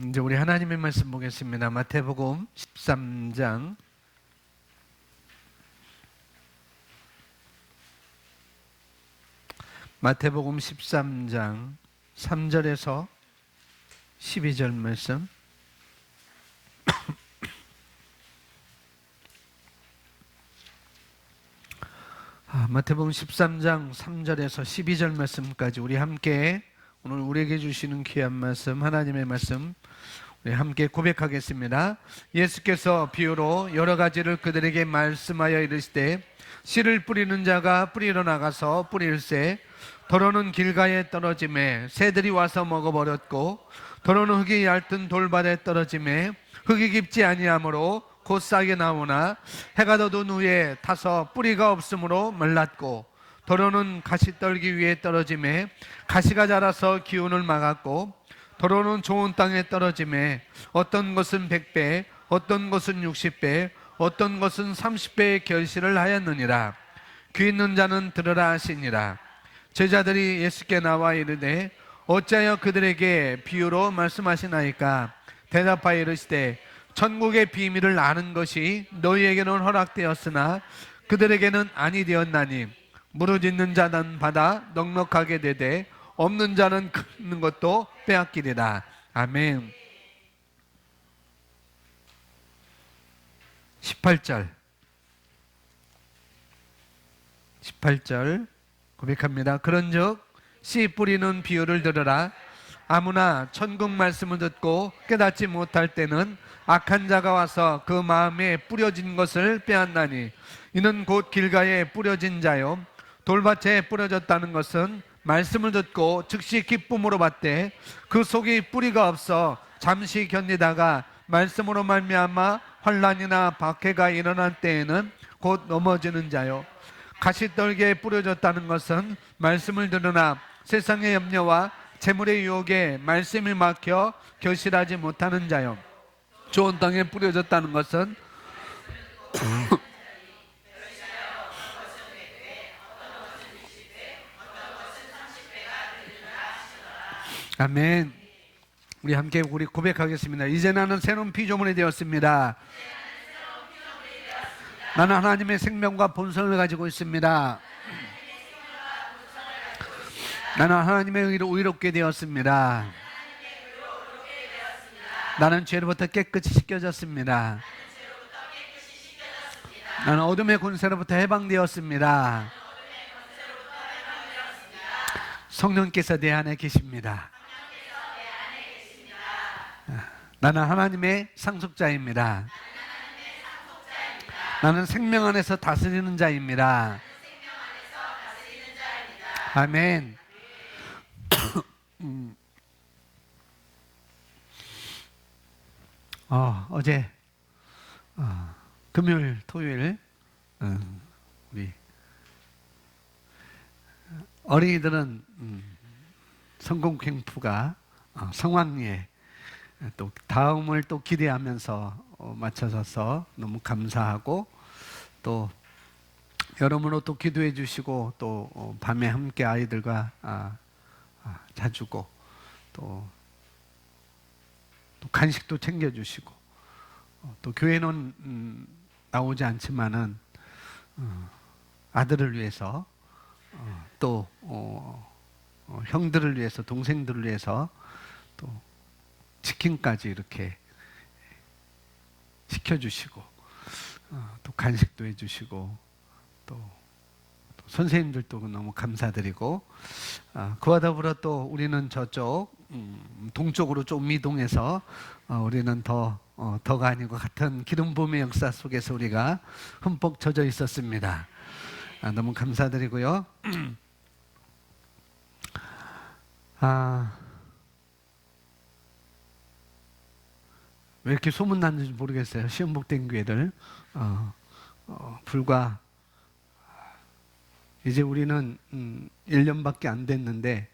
이제 우리 하나님의 말씀 보겠습니다. 마태복음 13장 마태복음 13장 3절에서 12절 말씀. 마태복음 13장 3절에서 12절 말씀까지 우리 함께 오늘 우리에게 주시는 귀한 말씀, 하나님의 말씀 우리 함께 고백하겠습니다. 예수께서 비유로 여러 가지를 그들에게 말씀하여 이르시되 씨를 뿌리는 자가 뿌리러 나가서 뿌릴새 더러는 길가에 떨어짐에 새들이 와서 먹어버렸고 더러는 흙이 얇은 돌밭에 떨어짐에 흙이 깊지 아니하므로 곧 싹이 나오나 해가 돋은 후에 타서 뿌리가 없으므로 말랐고 더러는 가시떨기 위에 떨어짐에 가시가 자라서 기운을 막았고 더러는 좋은 땅에 떨어짐에 어떤 것은 100배 어떤 것은 60배 어떤 것은 30배의 결실을 하였느니라. 귀 있는 자는 들으라 하시니라. 제자들이 예수께 나와 이르되 어찌하여 그들에게 비유로 말씀하시나이까? 대답하여 이르시되 천국의 비밀을 아는 것이 너희에게는 허락되었으나 그들에게는 아니 되었나니 무릇 있는 자는 받아 넉넉하게 되되 없는 자는 긁는 것도 빼앗기리라. 아멘. 18절 고백합니다. 그런즉 씨 뿌리는 비유를 들으라. 아무나 천국 말씀을 듣고 깨닫지 못할 때는 악한 자가 와서 그 마음에 뿌려진 것을 빼앗나니 이는 곧 길가에 뿌려진 자요 돌밭에 뿌려졌다는 것은 말씀을 듣고 즉시 기쁨으로 받되 그 속이 뿌리가 없어 잠시 견디다가 말씀으로 말미암아 환난이나 박해가 일어날 때에는 곧 넘어지는 자요 가시떨기에 뿌려졌다는 것은 말씀을 들으나 세상의 염려와 재물의 유혹에 말씀이 막혀 결실하지 못하는 자요 좋은 땅에 뿌려졌다는 것은 아멘. 우리 함께 우리 고백하겠습니다. 이제 나는 새로운 피조물이 되었습니다. 나는 하나님의 생명과 본성을 가지고 있습니다. 나는 하나님의 의로 의롭게 되었습니다. 나는 죄로부터 깨끗이 씻겨졌습니다. 나는 어둠의 권세로부터 해방되었습니다. 성령께서 내 안에 계십니다. 나는 하나님의 상속자입니다. 나는 생명 안에서 다스리는 자입니다. 아멘. 어제 금요일, 토요일 우리 어린이들은 성공 캠프가 성황리에 또 다음을 또 기대하면서 맞춰져서 너무 감사하고 또 여러모로 또 기도해 주시고 또 밤에 함께 아이들과 자주고 또 간식도 챙겨주시고 또 교회는 나오지 않지만은 아들을 위해서 또 형들을 위해서 동생들을 위해서 또 치킨까지 이렇게 시켜주시고 또 간식도 해주시고 또 선생님들도 너무 감사드리고 그와 더불어 또 우리는 저쪽 동쪽으로 좀 이동해서 우리는 더가 아니고 같은 기름 부음의 역사 속에서 우리가 흠뻑 젖어 있었습니다. 너무 감사드리고요. 왜 이렇게 소문났는지 모르겠어요. 시험복된 교회를 불과 이제 우리는 1년밖에 안 됐는데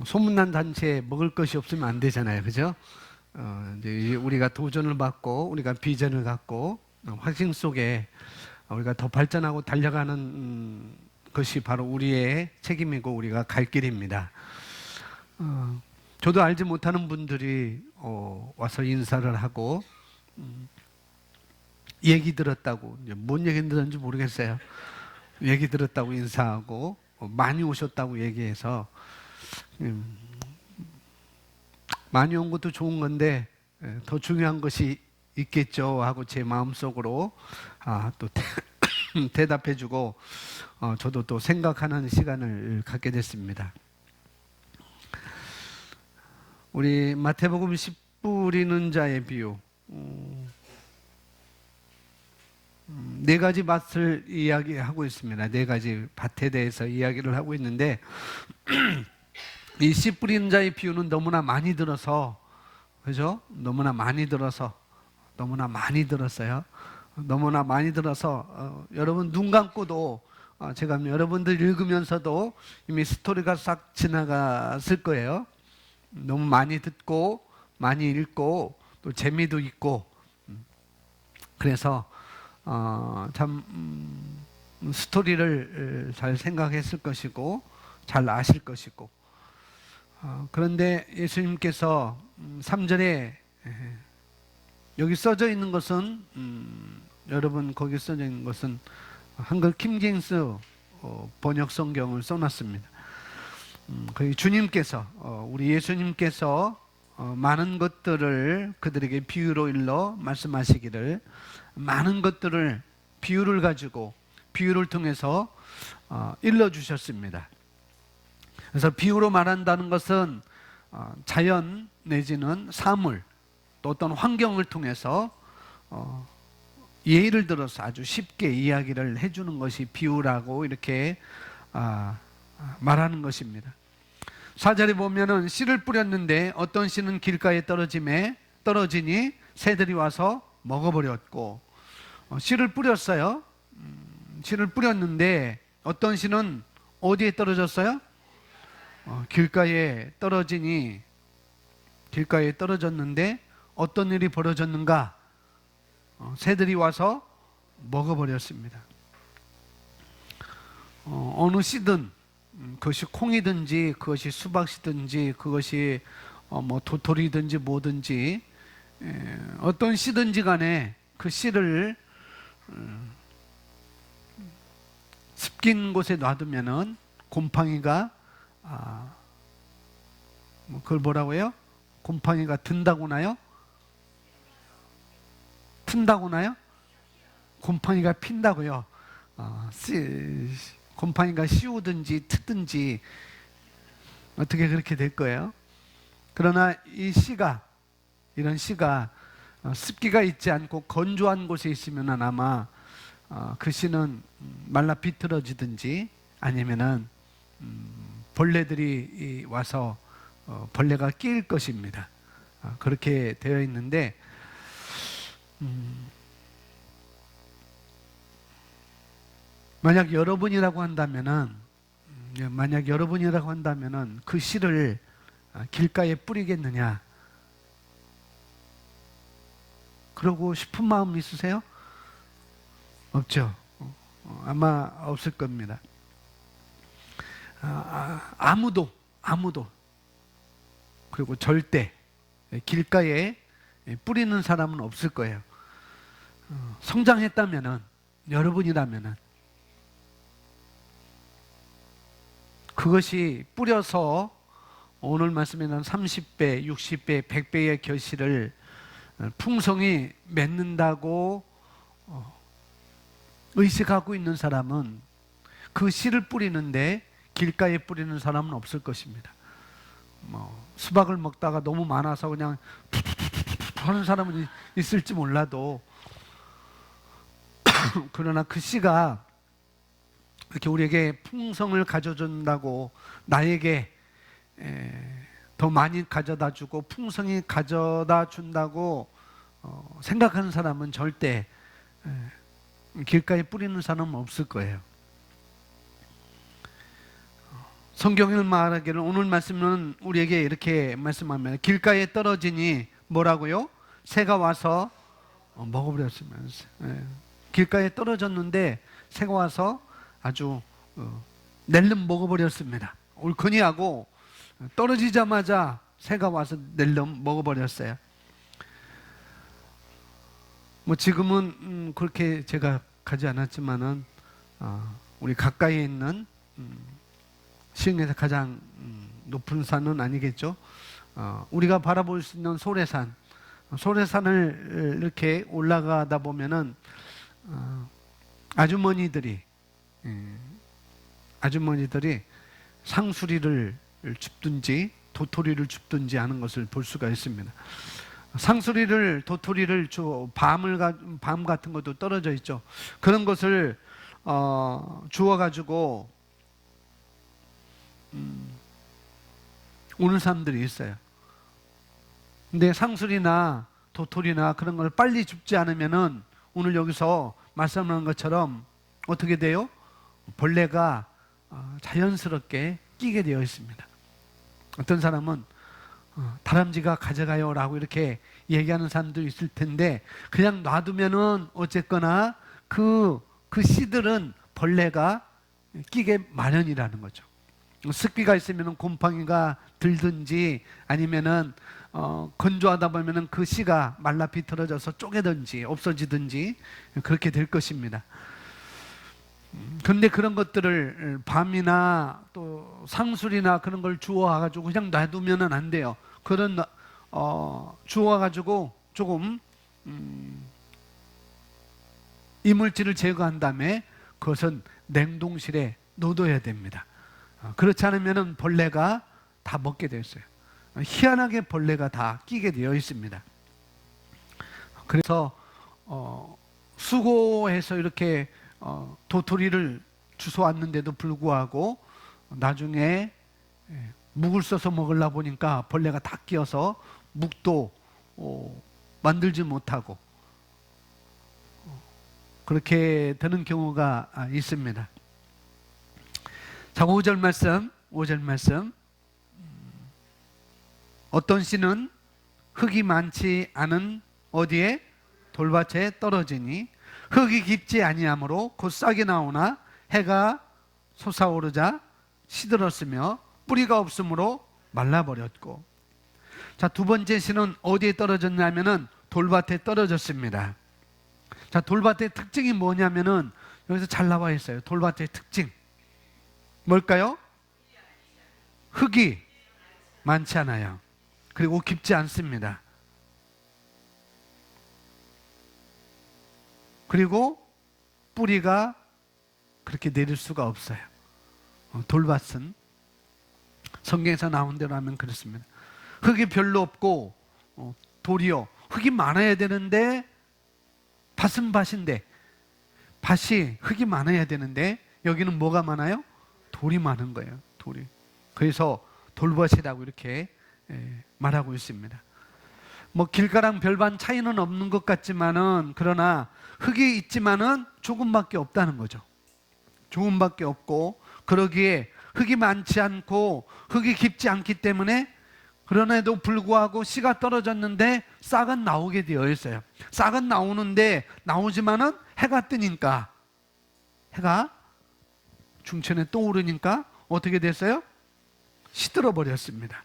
소문난 단체에 먹을 것이 없으면 안 되잖아요. 그죠? 이제 우리가 도전을 받고 우리가 비전을 갖고 확신 속에 우리가 더 발전하고 달려가는 것이 바로 우리의 책임이고 우리가 갈 길입니다. 저도 알지 못하는 분들이 와서 인사를 하고 얘기 들었다고, 뭔 얘기 들었는지 모르겠어요. 얘기 들었다고 인사하고 많이 오셨다고 얘기해서 많이 온 것도 좋은 건데 더 중요한 것이 있겠죠 하고 제 마음속으로 또 대답해주고 저도 또 생각하는 시간을 갖게 됐습니다. 우리 마태복음 10 뿌리는 자의 비유, 네 가지 밭을 이야기하고 있습니다. 네 가지 밭에 대해서 이야기를 하고 있는데 이 씨 뿌리는 자의 비유는 너무나 많이 들어서, 그죠? 너무나 많이 들었어요. 너무나 많이 들어서 여러분 눈 감고도 제가 여러분들 읽으면서도 이미 스토리가 싹 지나갔을 거예요. 너무 많이 듣고 많이 읽고 또 재미도 있고 그래서 참 스토리를 잘 생각했을 것이고 잘 아실 것이고 그런데 예수님께서 3절에 여기 써져 있는 것은 여러분 거기 써져 있는 것은 한글 킹제임스 번역 성경을 써놨습니다. 거기 주님께서 우리 예수님께서 많은 것들을 그들에게 비유로 일러 말씀하시기를 많은 것들을 비유를 가지고 비유를 통해서 일러 주셨습니다. 그래서 비유로 말한다는 것은 자연 내지는 사물 또 어떤 환경을 통해서 예를 들어서 아주 쉽게 이야기를 해주는 것이 비유라고 이렇게 말하는 것입니다. 4절에 보면은 씨를 뿌렸는데 어떤 씨는 길가에 떨어지니 새들이 와서 먹어버렸고 씨를 뿌렸어요. 씨를 뿌렸는데 어떤 씨는 어디에 떨어졌어요? 길가에 떨어졌는데 어떤 일이 벌어졌는가? 새들이 와서 먹어버렸습니다. 어느 씨든 그것이 콩이든지 그것이 수박씨든지 그것이 뭐 도토리든지 뭐든지 어떤 씨든지 간에 그 씨를 습긴 곳에 놔두면은 곰팡이가 그걸 뭐라고 해요? 곰팡이가 든다고나요? 튼다고나요? 곰팡이가 핀다고요. 곰팡이가 씌우든지 트든지 어떻게 그렇게 될 거예요. 그러나 이런 씨가 습기가 있지 않고 건조한 곳에 있으면 아마 그 씨는 말라 비틀어지든지 아니면은 벌레들이 와서 벌레가 낄 것입니다. 그렇게 되어 있는데 만약 여러분이라고 한다면은 그 씨를 길가에 뿌리겠느냐? 그러고 싶은 마음 있으세요? 없죠. 아마 없을 겁니다. 아무도 그리고 절대 길가에 뿌리는 사람은 없을 거예요. 성장했다면은 여러분이라면은 그것이 뿌려서 오늘 말씀에는 30배, 60배, 100배의 결실을 풍성히 맺는다고 의식하고 있는 사람은 그 씨를 뿌리는데 길가에 뿌리는 사람은 없을 것입니다. 수박을 먹다가 너무 많아서 그냥 하는 사람은 있을지 몰라도 그러나 그 씨가 이렇게 우리에게 풍성을 가져준다고 나에게 더 많이 가져다 주고 풍성히 가져다 준다고 생각하는 사람은 절대 길가에 뿌리는 사람은 없을 거예요. 성경을 말하기를 오늘 말씀은 우리에게 이렇게 말씀합니다. 길가에 떨어지니 뭐라고요? 새가 와서 먹어버렸으면서 길가에 떨어졌는데 새가 와서 아주 낼름 먹어버렸습니다. 옳거니하고 떨어지자마자 새가 와서 낼름 먹어버렸어요. 뭐 지금은 그렇게 제가 가지 않았지만은 우리 가까이에 있는 시흥에서 가장 높은 산은 아니겠죠. 우리가 바라볼 수 있는 소래산, 소래산을 이렇게 올라가다 보면은 아주머니들이 상수리를 줍든지 도토리를 줍든지 하는 것을 볼 수가 있습니다. 상수리를 도토리를 밤 같은 것도 떨어져 있죠. 그런 것을 주워 가지고 오는 사람들이 있어요. 근데 상수리나 도토리나 그런 걸 빨리 줍지 않으면은 오늘 여기서 말씀하는 것처럼 어떻게 돼요? 벌레가 자연스럽게 끼게 되어 있습니다. 어떤 사람은 다람쥐가 가져가요 라고 이렇게 얘기하는 사람도 있을 텐데, 그냥 놔두면은 어쨌거나 그 씨들은 벌레가 끼게 마련이라는 거죠. 습기가 있으면 곰팡이가 들든지 아니면은 건조하다 보면은 그 씨가 말라 비틀어져서 쪼개든지 없어지든지 그렇게 될 것입니다. 그런데 그런 것들을 밤이나 또 상술이나 그런 걸 주워가지고 그냥 놔두면은 안 돼요. 그런 주워가지고 조금 이물질을 제거한 다음에 그것은 냉동실에 넣어둬야 됩니다. 그렇지 않으면은 벌레가 다 먹게 되어 있어요. 희한하게 벌레가 다 끼게 되어 있습니다. 그래서 수고해서 이렇게 도토리를 주워왔는데도 불구하고 나중에 묵을 써서 먹으려 보니까 벌레가 다 끼어서 묵도 만들지 못하고 그렇게 되는 경우가 있습니다. 자, 5절 말씀. 어떤 씨는 흙이 많지 않은 어디에? 돌밭에 떨어지니 흙이 깊지 아니하므로 곧 싹이 나오나 해가 솟아오르자 시들었으며 뿌리가 없으므로 말라버렸고. 자, 두 번째 씨는 어디에 떨어졌냐면은 돌밭에 떨어졌습니다. 자, 돌밭의 특징이 뭐냐면은 여기서 잘 나와 있어요. 돌밭의 특징 뭘까요? 흙이 많지 않아요. 그리고 깊지 않습니다. 그리고 뿌리가 그렇게 내릴 수가 없어요. 돌밭은 성경에서 나온 대로 하면 그렇습니다. 흙이 별로 없고 돌이요, 흙이 많아야 되는데 밭은 밭인데 흙이 많아야 되는데 여기는 뭐가 많아요? 돌이 많은 거예요. 돌이. 그래서 돌밭이라고 이렇게 말하고 있습니다. 뭐 길가랑 별반 차이는 없는 것 같지만은, 그러나 흙이 있지만은 조금밖에 없다는 거죠. 조금밖에 없고, 그러기에 흙이 많지 않고 흙이 깊지 않기 때문에, 그런에도 불구하고 씨가 떨어졌는데 싹은 나오게 되어 있어요. 싹은 나오는데 나오지만은 해가 뜨니까, 해가 중천에 떠오르니까 어떻게 됐어요? 시들어 버렸습니다.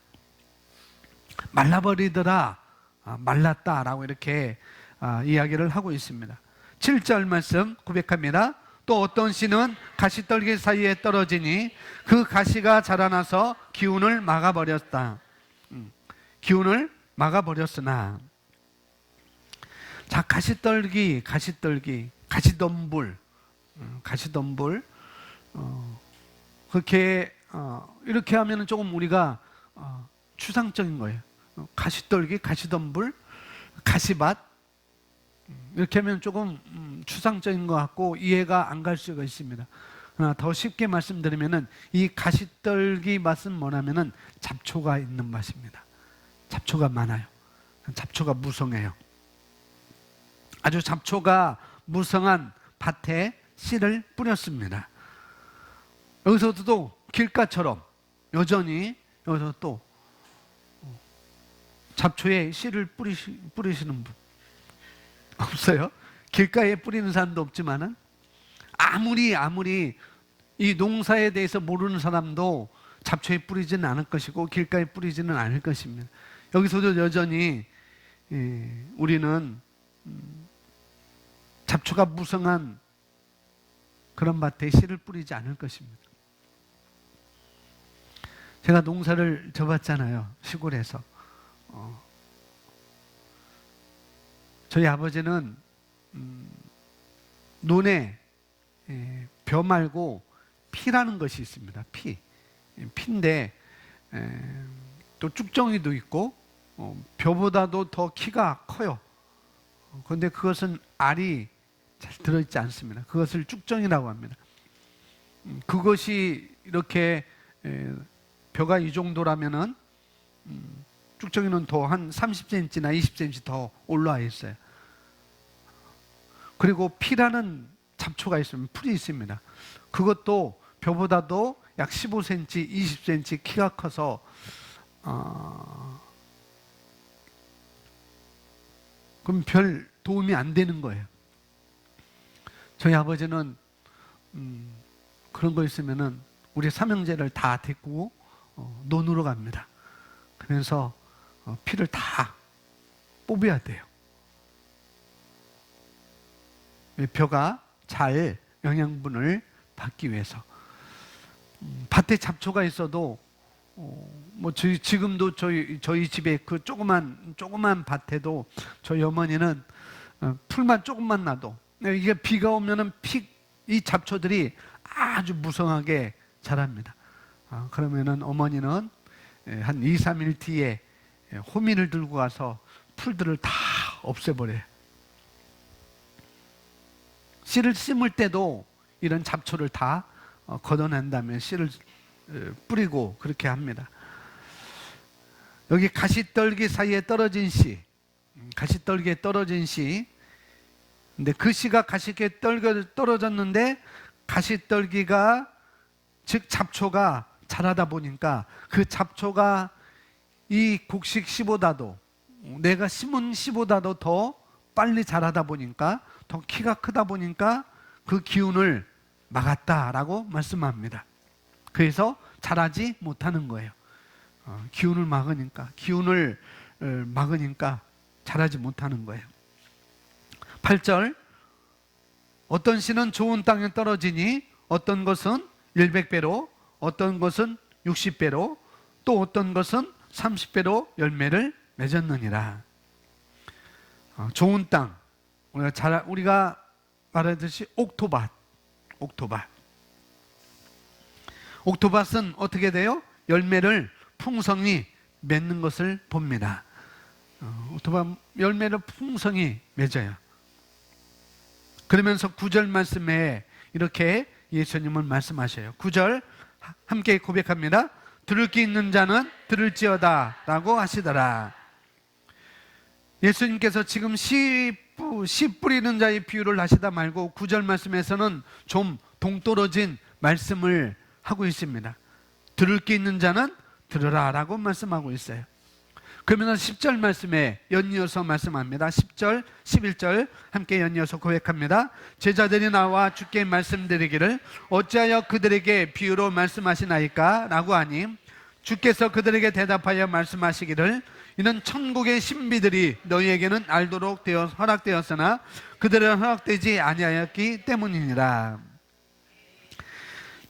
말라버리더라, 말랐다라고 이렇게 이야기를 하고 있습니다. 7절 말씀 고백합니다. 또 어떤 씨는 가시떨기 사이에 떨어지니 그 가시가 자라나서 기운을 막아버렸다. 기운을 막아버렸으나. 자, 가시떨기, 가시덤불, 그렇게 이렇게 하면은 조금 우리가 추상적인 거예요. 가시떨기, 가시덤불, 가시밭, 이렇게 하면 조금 추상적인 것 같고 이해가 안 갈 수가 있습니다. 그러나 더 쉽게 말씀드리면은 이 가시떨기 밭은 뭐냐면은 잡초가 있는 밭입니다. 잡초가 많아요. 잡초가 무성해요. 아주 잡초가 무성한 밭에 씨를 뿌렸습니다. 여기서도 길가처럼 여전히 여기서 또 잡초에 씨를 뿌리시는 분 없어요? 길가에 뿌리는 사람도 없지만은 아무리 이 농사에 대해서 모르는 사람도 잡초에 뿌리지는 않을 것이고 길가에 뿌리지는 않을 것입니다. 여기서도 여전히 우리는 잡초가 무성한 그런 밭에 씨를 뿌리지 않을 것입니다. 제가 농사를 져봤잖아요, 시골에서. 저희 아버지는 논에 벼 말고 피라는 것이 있습니다. 피인데 또 쭉정이도 있고 벼보다도 더 키가 커요. 그런데 그것은 알이 잘 들어있지 않습니다. 그것을 쭉정이라고 합니다. 그것이 이렇게 벼가 이 정도라면은 쭉정이는 더 한 30cm나 20cm 더 올라와 있어요. 그리고 피라는 잡초가 있으면 풀이 있습니다. 그것도 벼보다도 약 15cm, 20cm 키가 커서 그럼 별 도움이 안 되는 거예요. 저희 아버지는 그런 거 있으면은 우리 삼형제를 다 데리고 논으로 갑니다. 그래서 피를 다 뽑아야 돼요. 벼가 잘 영양분을 받기 위해서. 밭에 잡초가 있어도 뭐 지금도 저희 집에 그 조그만 밭에도 저희 어머니는 풀만 조금만 놔도 이게 비가 오면은 이 잡초들이 아주 무성하게 자랍니다. 그러면은 어머니는 한 2, 3일 뒤에 호미를 들고 가서 풀들을 다 없애버려요. 씨를 심을 때도 이런 잡초를 다 걷어낸 다음에 씨를 뿌리고 그렇게 합니다. 여기 가시떨기 사이에 떨어진 씨, 가시떨기에 떨어진 씨. 근데 그 씨가 가시떨기에 떨어졌는데 가시떨기가 즉 잡초가 자라다 보니까 그 잡초가 이 곡식 씨보다도 내가 심은 씨보다도 더 빨리 자라다 보니까 더 키가 크다 보니까 그 기운을 막았다라고 말씀합니다. 그래서 자라지 못하는 거예요. 기운을 막으니까 자라지 못하는 거예요. 8절 어떤 씨는 좋은 땅에 떨어지니 어떤 것은 100배로 어떤 것은 60배로 또 어떤 것은 30배로 열매를 맺었느니라. 좋은 땅, 우리가 말하듯이 옥토밭은 어떻게 돼요? 열매를 풍성히 맺는 것을 봅니다. 옥토밭 열매를 풍성히 맺어요. 그러면서 9절 말씀에 이렇게 예수님은 말씀하셔요. 9절 함께 고백합니다. 들을 귀 있는 자는 들을지어다 라고 하시더라. 예수님께서 지금 씨 뿌리는 자의 비유를 하시다 말고 9절 말씀에서는 좀 동떨어진 말씀을 하고 있습니다. 들을 귀 있는 자는 들으라 라고 말씀하고 있어요. 그러면서 10절 말씀에 연이어서 말씀합니다. 10절, 11절 함께 연이어서 고백합니다. 제자들이 나와 주께 말씀드리기를 어찌하여 그들에게 비유로 말씀하시나이까? 라고 하니 주께서 그들에게 대답하여 말씀하시기를 이는 천국의 신비들이 너희에게는 알도록 허락되었으나 그들은 허락되지 아니하였기 때문이니라.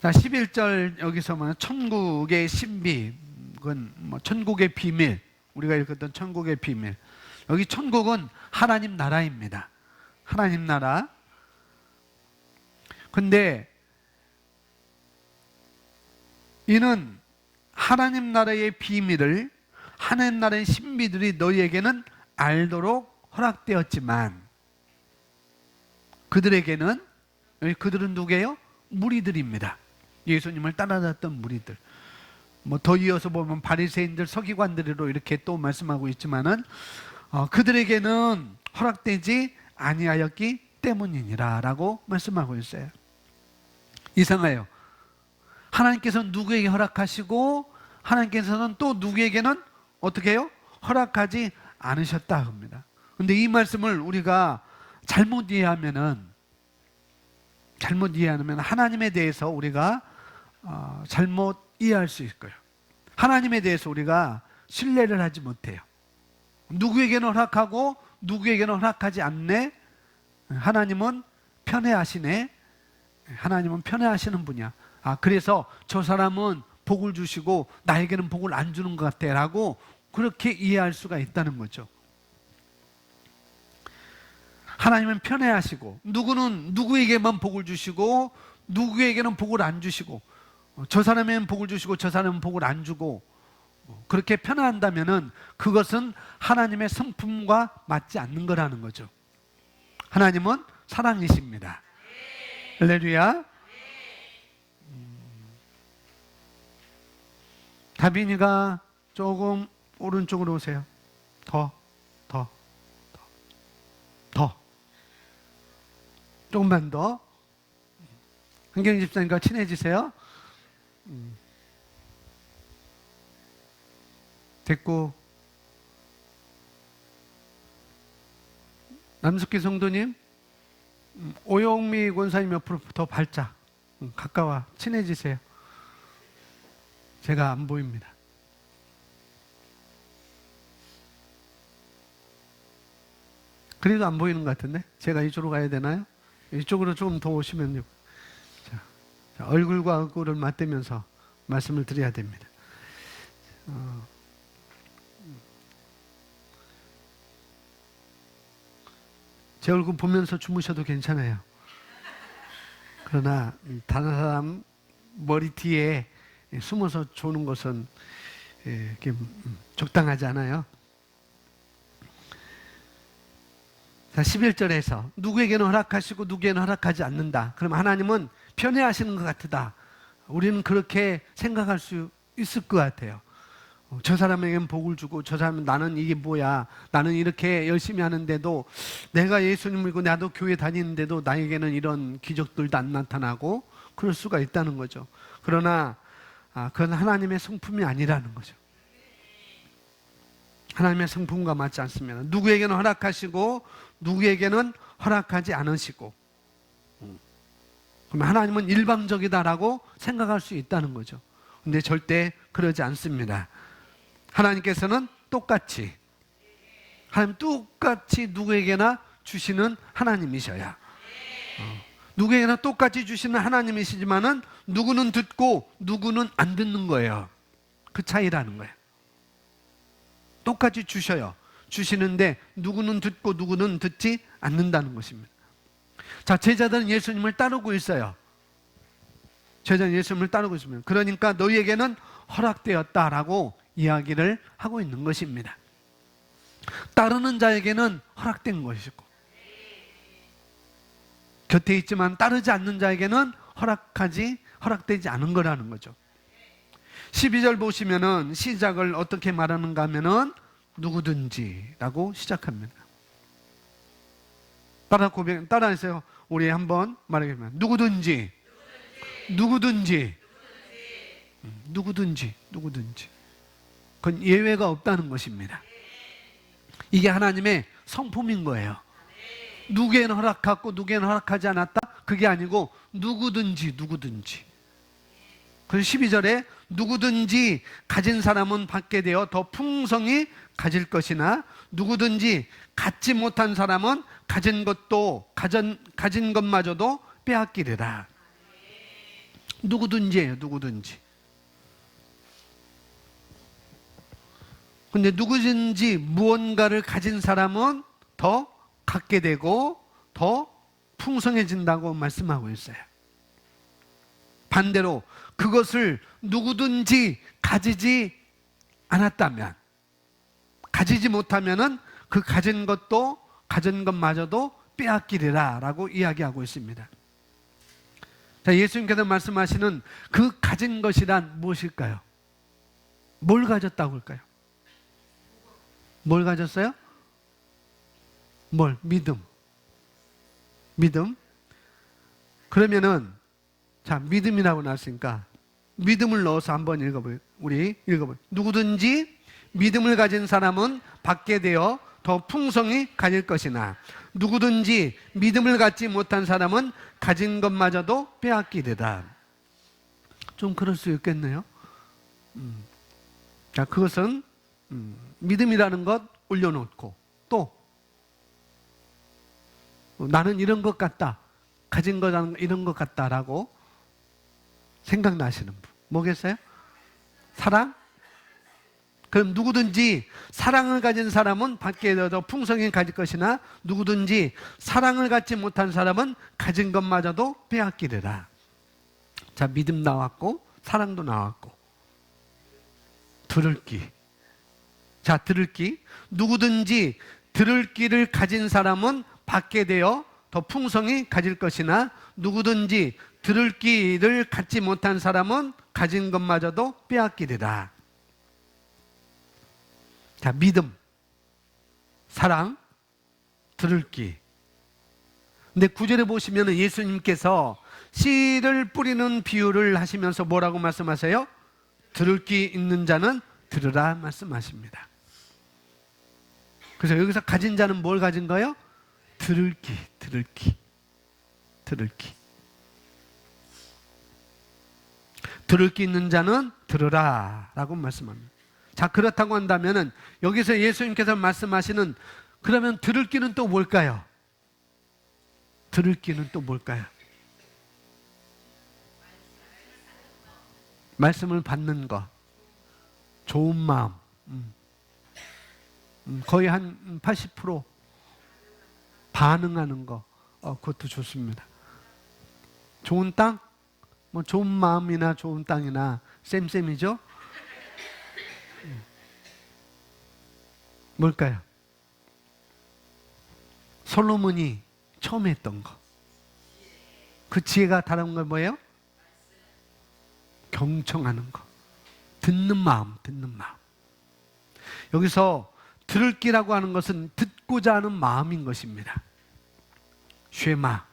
자, 11절 여기서 뭐 천국의 신비, 그건 뭐 천국의 비밀, 우리가 읽었던 천국의 비밀. 여기 천국은 하나님 나라입니다. 하나님 나라. 근데 이는 하나님 나라의 비밀을 하나님 나라의 신비들이 너희에게는 알도록 허락되었지만 그들은 누구예요? 무리들입니다. 예수님을 따라갔던 무리들. 뭐 더 이어서 보면 바리새인들, 서기관들로 이렇게 또 말씀하고 있지만은 그들에게는 허락되지 아니하였기 때문이니라라고 말씀하고 있어요. 이상해요. 하나님께서는 누구에게 허락하시고 하나님께서는 또 누구에게는 어떻게 해요? 허락하지 않으셨다 합니다. 그런데 이 말씀을 우리가 잘못 이해하면 하나님에 대해서 우리가 잘못 이해할 수 있을 거예요. 하나님에 대해서 우리가 신뢰를 하지 못해요. 누구에게는 허락하고 누구에게는 허락하지 않네. 하나님은 편애하시네. 하나님은 편애하시는 분이야. 그래서 저 사람은 복을 주시고 나에게는 복을 안 주는 것 같아 라고 그렇게 이해할 수가 있다는 거죠. 하나님은 편애하시고 누구는 누구에게만 복을 주시고 누구에게는 복을 안 주시고 저 사람에게는 복을 주시고 저 사람은 복을 안 주고 그렇게 편애한다면은 그것은 하나님의 성품과 맞지 않는 거라는 거죠. 하나님은 사랑이십니다. 할렐루야. 다빈이가 조금 오른쪽으로 오세요. 더. 조금만 더. 한경희 집사님과 친해지세요. 됐고. 남숙기 성도님, 오영미 권사님 옆으로 더 발자. 가까워. 친해지세요. 제가 안 보입니다. 그래도 안 보이는 것 같은데? 제가 이쪽으로 가야 되나요? 이쪽으로 좀 더 오시면요. 자, 얼굴과 얼굴을 맞대면서 말씀을 드려야 됩니다. 제 얼굴 보면서 주무셔도 괜찮아요. 그러나 다른 사람 머리 뒤에 숨어서 조는 것은 적당하지 않아요. 자, 11절에서 누구에게는 허락하시고 누구에게는 허락하지 않는다. 그럼 하나님은 편애하시는 것 같다. 우리는 그렇게 생각할 수 있을 것 같아요. 저 사람에게는 복을 주고 저 사람은 나는 이게 뭐야. 나는 이렇게 열심히 하는데도 내가 예수님을 믿고 나도 교회 다니는데도 나에게는 이런 기적들도 안 나타나고 그럴 수가 있다는 거죠. 그러나 그건 하나님의 성품이 아니라는 거죠. 하나님의 성품과 맞지 않습니다. 누구에게는 허락하시고 누구에게는 허락하지 않으시고 그럼 하나님은 일방적이다라고 생각할 수 있다는 거죠. 근데 절대 그러지 않습니다. 하나님께서는 똑같이 하나님 똑같이 누구에게나 주시는 하나님이셔야 누구에게나 똑같이 주시는 하나님이시지만은 누구는 듣고 누구는 안 듣는 거예요. 그 차이라는 거예요. 똑같이 주셔요. 주시는데 누구는 듣고 누구는 듣지 않는다는 것입니다. 자, 제자들은 예수님을 따르고 있어요. 제자는 예수님을 따르고 있습니다. 그러니까 너희에게는 허락되었다라고 이야기를 하고 있는 것입니다. 따르는 자에게는 허락된 것이고 곁에 있지만 따르지 않는 자에게는 허락되지 않은 거라는 거죠. 12절 보시면은 시작을 어떻게 말하는가 하면은 누구든지라고 시작합니다. 따라하세요. 우리 한번 말하겠습니다. 누구든지. 그건 예외가 없다는 것입니다. 이게 하나님의 성품인 거예요. 누구에게는 허락하고 누구에게는 허락하지 않았다? 그게 아니고 누구든지. 그래서 12절에 누구든지 가진 사람은 받게 되어 더 풍성히 가질 것이나 누구든지 갖지 못한 사람은 가진 것마저도 빼앗기리라. 누구든지예요. 누구든지. 근데 누구든지 무언가를 가진 사람은 더 갖게 되고 더 풍성해진다고 말씀하고 있어요. 반대로 그것을 누구든지 가지지 않았다면, 가지지 못하면은 그 가진 것마저도 빼앗기리라 라고 이야기하고 있습니다. 자, 예수님께서 말씀하시는 그 가진 것이란 무엇일까요? 뭘 가졌다고 할까요? 뭘 가졌어요? 믿음. 그러면은 자, 믿음이라고 나왔으니까 믿음을 넣어서 한번 읽어봐요. 우리 읽어봐요. 누구든지 믿음을 가진 사람은 받게 되어 더 풍성히 가질 것이나 누구든지 믿음을 갖지 못한 사람은 가진 것마저도 빼앗기리라. 좀 그럴 수 있겠네요. 자, 그것은 믿음이라는 것 올려놓고 또 나는 이런 것 같다, 가진 거는 이런 것 같다라고 생각나시는 분 뭐겠어요? 사랑? 그럼 누구든지 사랑을 가진 사람은 받게 되어도 풍성히 가질 것이나 누구든지 사랑을 갖지 못한 사람은 가진 것마저도 빼앗기리라. 자, 믿음 나왔고 사랑도 나왔고 들을 귀. 자, 들을 귀. 누구든지 들을 귀를 가진 사람은 받게 되어 더 풍성히 가질 것이나 누구든지 들을 귀를 갖지 못한 사람은 가진 것마저도 빼앗기리라. 자, 믿음, 사랑, 들을 귀. 근데 9절에 보시면 예수님께서 씨를 뿌리는 비유를 하시면서 뭐라고 말씀하세요? 들을 귀 있는 자는 들으라 말씀하십니다. 그래서 여기서 가진 자는 뭘 가진 거예요? 들을 귀, 들을 귀, 들을 귀. 들을 귀 있는 자는 들으라 라고 말씀합니다. 자, 그렇다고 한다면 여기서 예수님께서 말씀하시는 그러면 들을 귀는 또 뭘까요? 들을 귀는 또 뭘까요? 말씀을 받는 것, 좋은 마음, 거의 한 80% 반응하는 거, 그것도 좋습니다. 좋은 땅? 뭐 좋은 마음이나 좋은 땅이나 쌤쌤이죠? 뭘까요? 솔로몬이 처음 했던 거. 그 지혜가 다른 건 뭐예요? 경청하는 거. 듣는 마음, 듣는 마음. 여기서 들을 귀라고 하는 것은 듣고자 하는 마음인 것입니다. 쉐마.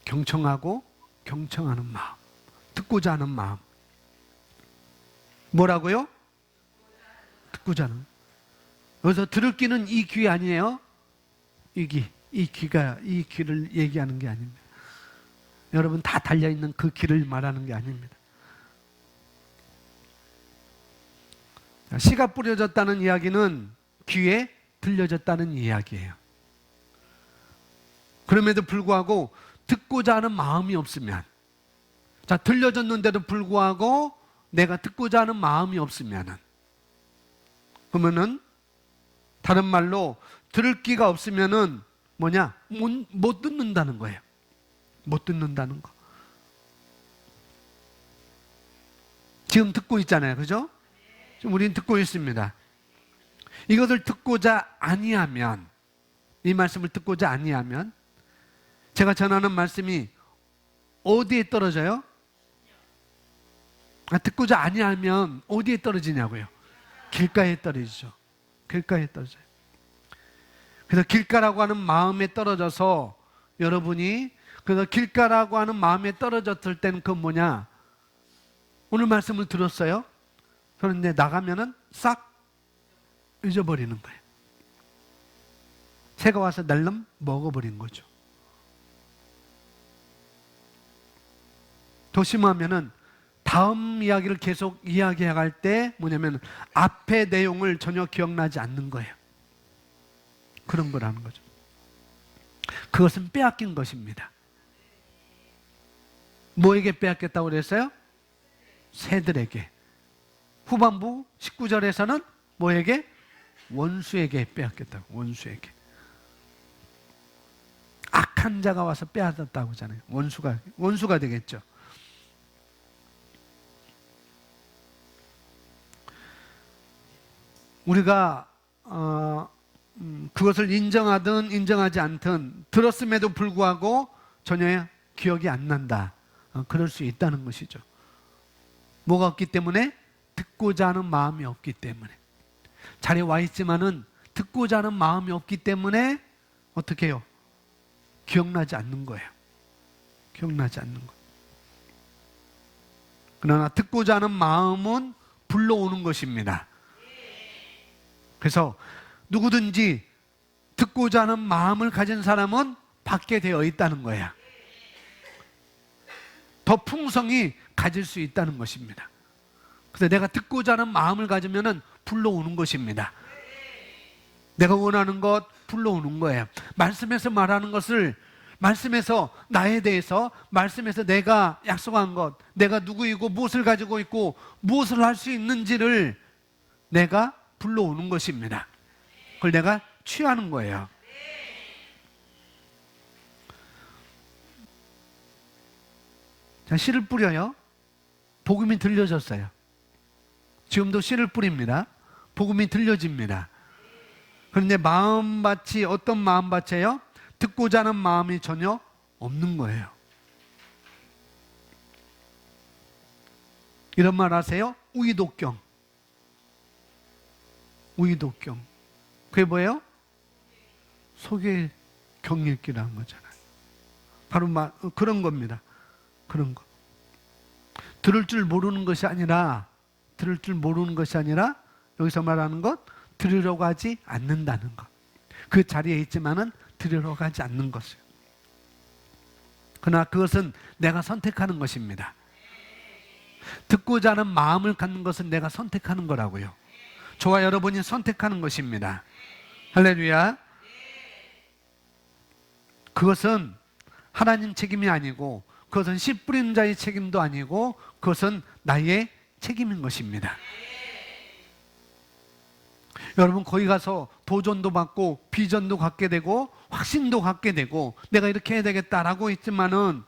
경청하고 경청하는 마음. 듣고자 하는 마음. 뭐라고요? 듣고자 하는. 여기서 들을 귀는 이 귀 아니에요? 이 귀를 얘기하는 게 아닙니다. 여러분 다 달려있는 그 귀를 말하는 게 아닙니다. 씨가 뿌려졌다는 이야기는 귀에 들려졌다는 이야기예요. 그럼에도 불구하고 듣고자 하는 마음이 없으면, 자, 들려졌는데도 불구하고 내가 듣고자 하는 마음이 없으면은, 그러면은 다른 말로 들을 귀가 없으면은 뭐냐? 못 듣는다는 거예요. 못 듣는다는 거. 지금 듣고 있잖아요. 그죠? 지금 우리는 듣고 있습니다. 이것을 듣고자 아니하면, 이 말씀을 듣고자 아니하면 제가 전하는 말씀이 어디에 떨어져요? 듣고자 아니하면 어디에 떨어지냐고요? 길가에 떨어지죠. 길가에 떨어져요. 그래서 길가라고 하는 마음에 떨어져서 여러분이 그래서 길가라고 하는 마음에 떨어졌을 때는 그건 뭐냐? 오늘 말씀을 들었어요. 그런데 나가면은 싹 잊어버리는 거예요. 새가 와서 날름 먹어버린 거죠. 더 심하면은 다음 이야기를 계속 이야기할 때 뭐냐면 앞의 내용을 전혀 기억나지 않는 거예요. 그런 거라는 거죠. 그것은 빼앗긴 것입니다. 뭐에게 빼앗겼다고 그랬어요? 새들에게. 후반부 19절에서는 뭐에게? 원수에게 빼앗겼다고. 원수에게. 악한 자가 와서 빼앗았다고 하잖아요. 원수가 되겠죠. 우리가 그것을 인정하든 인정하지 않든 들었음에도 불구하고 전혀 기억이 안 난다. 그럴 수 있다는 것이죠. 뭐가 없기 때문에? 듣고자 하는 마음이 없기 때문에. 자리에 와 있지만은 듣고자 하는 마음이 없기 때문에 어떻게 해요? 기억나지 않는 거예요. 기억나지 않는 거예요. 그러나 듣고자 하는 마음은 불러오는 것입니다. 그래서 누구든지 듣고자 하는 마음을 가진 사람은 받게 되어 있다는 거야. 더 풍성히 가질 수 있다는 것입니다. 그래서 내가 듣고자 하는 마음을 가지면은 불러오는 것입니다. 내가 원하는 것 불러오는 거예요. 말씀에서 말하는 것을, 말씀에서 나에 대해서, 말씀에서 내가 약속한 것, 내가 누구이고 무엇을 가지고 있고 무엇을 할 수 있는지를 내가 불러오는 것입니다. 그걸 내가 취하는 거예요. 자, 씨를 뿌려요. 복음이 들려졌어요. 지금도 씨를 뿌립니다. 복음이 들려집니다. 그런데 마음밭이 어떤 마음밭이에요? 듣고자 하는 마음이 전혀 없는 거예요. 이런 말 아세요? 우이독경. 우이독경. 그게 뭐예요? 속의 경읽기라는 거잖아요. 바로 그런 겁니다. 그런 거. 들을 줄 모르는 것이 아니라, 들을 줄 모르는 것이 아니라 여기서 말하는 것, 들으려고 하지 않는다는 것. 그 자리에 있지만은 들으려고 하지 않는 것이에요. 그러나 그것은 내가 선택하는 것입니다. 듣고자 하는 마음을 갖는 것은 내가 선택하는 거라고요. 저와 여러분이 선택하는 것입니다. 할렐루야. 그것은 하나님 책임이 아니고, 그것은 씨 뿌리는 자의 책임도 아니고, 그것은 나의 책임인 것입니다. 여러분, 거기 가서 도전도 받고 비전도 갖게 되고 확신도 갖게 되고 내가 이렇게 해야 되겠다라고 했지만은,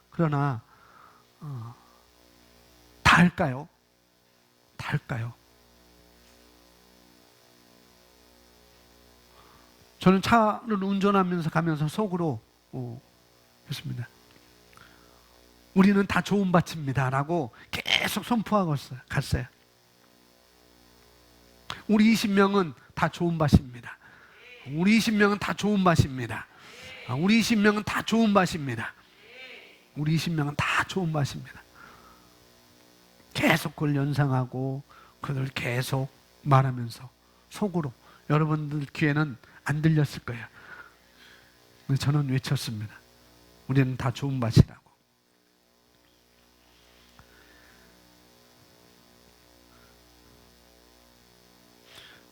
그러나 다 할까요? 다 할까요? 저는 차를 운전하면서 가면서 속으로 했습니다. 우리는 다 좋은 밭입니다 라고 계속 선포하고 갔어요. 우리 20명은 다 좋은 밭입니다. 우리 20명은 다 좋은 밭입니다. 우리 20명은 다 좋은 밭입니다. 우리 20명은 다 좋은 밭입니다. 계속 그걸 연상하고 그걸 계속 말하면서 속으로, 여러분들 귀에는 안 들렸을 거예요. 저는 외쳤습니다. 우리는 다 좋은 밭이라고.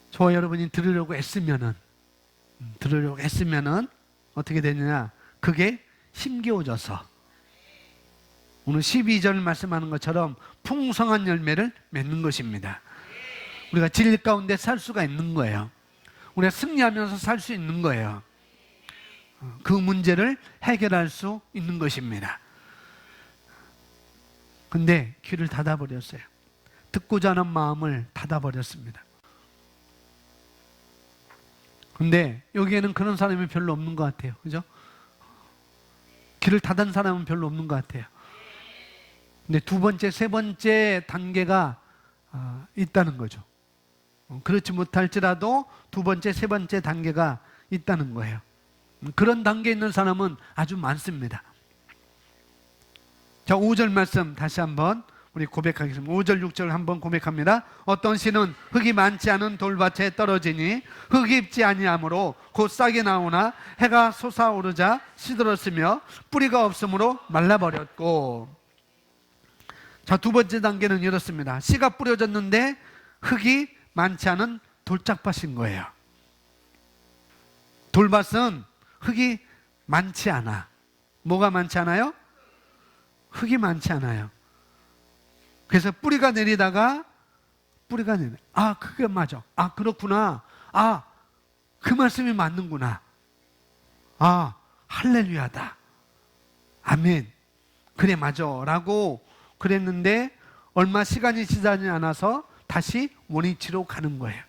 저와 여러분이 들으려고 애쓰면은 어떻게 되느냐? 그게 힘겨워져서 오늘 12절 말씀하는 것처럼 풍성한 열매를 맺는 것입니다. 우리가 진리 가운데 살 수가 있는 거예요. 우리가 승리하면서 살 수 있는 거예요. 그 문제를 해결할 수 있는 것입니다. 근데 귀를 닫아버렸어요. 듣고자 하는 마음을 닫아버렸습니다. 근데 여기에는 그런 사람이 별로 없는 것 같아요. 그죠? 귀를 닫은 사람은 별로 없는 것 같아요. 근데 두 번째, 세 번째 단계가 있다는 거죠. 그렇지 못할지라도 두 번째, 세 번째 단계가 있다는 거예요. 그런 단계에 있는 사람은 아주 많습니다. 자, 5절 말씀 다시 한번 우리 고백하겠습니다. 5절, 6절 한번 고백합니다. 어떤 씨는 흙이 많지 않은 돌밭에 떨어지니 흙이 입지 아니하므로 곧 싹이 나오나 해가 솟아오르자 시들었으며 뿌리가 없으므로 말라버렸고. 자, 두 번째 단계는 이렇습니다. 씨가 뿌려졌는데 흙이 많지 않은 돌짝밭인 거예요. 돌밭은 흙이 많지 않아. 뭐가 많지 않아요? 흙이 많지 않아요. 그래서 뿌리가 내리다가 그게 맞아. 그렇구나. 그 말씀이 맞는구나. 할렐루야다. 아멘. 그래, 맞아. 라고 그랬는데 얼마 시간이 지나지 않아서 다시 원위치로 가는 거예요.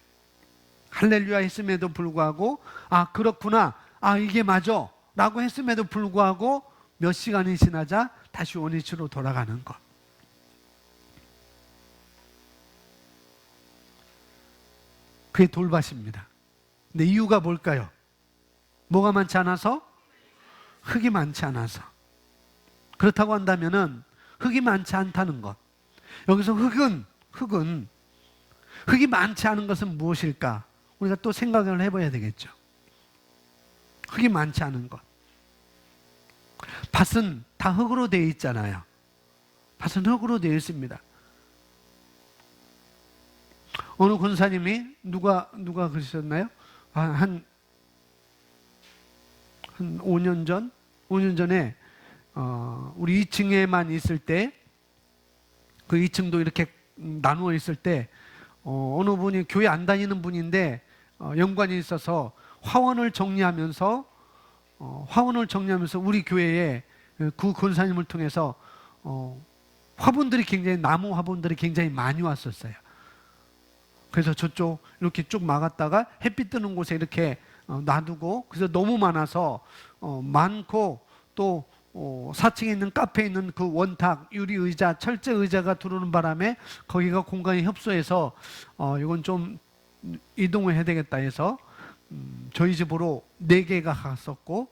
할렐루야 했음에도 불구하고 그렇구나. 이게 맞아. 라고 했음에도 불구하고 몇 시간이 지나자 다시 원위치로 돌아가는 것. 그게 돌밭입니다. 근데 이유가 뭘까요? 뭐가 많지 않아서? 흙이 많지 않아서. 그렇다고 한다면은 흙이 많지 않다는 것. 여기서 흙이 많지 않은 것은 무엇일까? 우리가 또 생각을 해봐야 되겠죠. 흙이 많지 않은 것. 밭은 다 흙으로 되어 있잖아요. 밭은 흙으로 되어 있습니다. 어느 권사님이 누가 그러셨나요? 한 5년 전에 우리 2층에만 있을 때, 그 2층도 이렇게 나누어 있을 때 어느 분이 교회 안 다니는 분인데 연관이 있어서 화원을 정리하면서 우리 교회에 그 권사님을 통해서 화분들이 나무 화분들이 굉장히 많이 왔었어요. 그래서 저쪽 이렇게 쭉 막았다가 햇빛 뜨는 곳에 이렇게 놔두고, 그래서 너무 많아서 많고, 또 4층에 있는 카페에 있는 그 원탁 유리 의자, 철제 의자가 들어오는 바람에 거기가 공간이 협소해서 이건 좀 이동을 해야 되겠다 해서 저희 집으로 4개가 갔었고,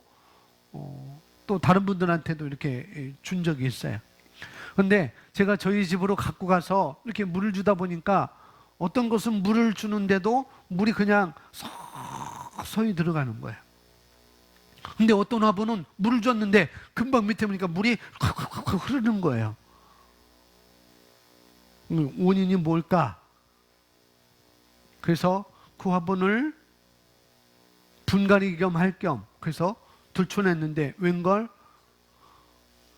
또 다른 분들한테도 이렇게 준 적이 있어요. 근데 제가 저희 집으로 갖고 가서 이렇게 물을 주다 보니까 어떤 것은 물을 주는데도 물이 그냥 서서히 들어가는 거예요. 근데 어떤 화분은 물을 줬는데 금방 밑에 보니까 물이 콱콱콱 흐르는 거예요. 원인이 뭘까? 그래서 그 화분을 분갈이 겸 할 겸 그래서 들춰냈는데 웬걸?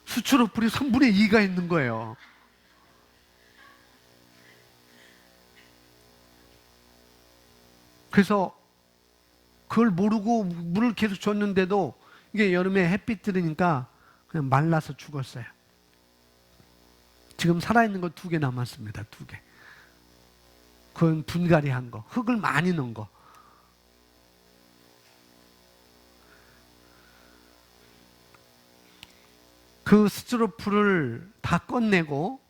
수출어풀이 3분의 2가 있는 거예요. 그래서 그걸 모르고 물을 계속 줬는데도 이게 여름에 햇빛 들으니까 그냥 말라서 죽었어요. 지금 살아있는 거 2개 남았습니다. 2개. 그건 분갈이 한 거. 흙을 많이 넣은 거. 그 스티로풀을 다 꺼내고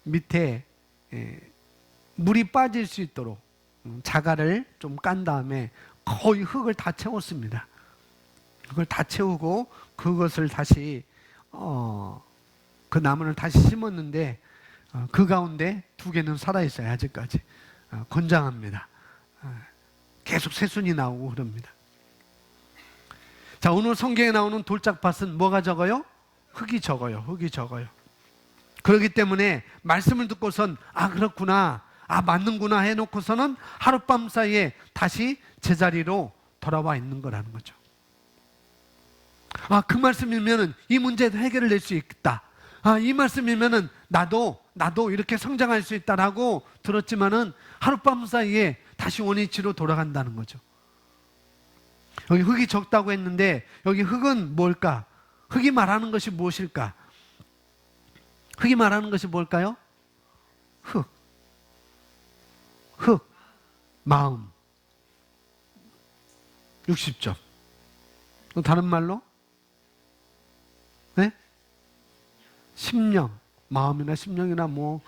밑에 물이 빠질 수 있도록 자갈을 좀 깐 다음에 거의 흙을 다 채웠습니다. 그걸 다 채우고 그것을 다시 그 나무를 다시 심었는데 그 가운데 2개는 살아있어요. 아직까지. 건장합니다. 계속 새순이 나오고 그럽니다. 자, 오늘 성경에 나오는 돌짝밭은 뭐가 적어요? 흙이 적어요. 흙이 적어요. 그렇기 때문에 말씀을 듣고선 그렇구나, 맞는구나 해놓고서는 하룻밤 사이에 다시 제자리로 돌아와 있는 거라는 거죠. 그 말씀이면은 이 문제도 해결을 낼 수 있다. 이 말씀이면은 나도 이렇게 성장할 수 있다라고 들었지만은 하룻밤 사이에 다시 원위치로 돌아간다는 거죠. 여기 흙이 적다고 했는데 여기 흙은 뭘까? 흙이 말하는 것이 무엇일까? 흙이 말하는 것이 뭘까요? 흙, 마음. 60점. 또 다른 말로? 네? 심령. 마음이나 심령이나 뭐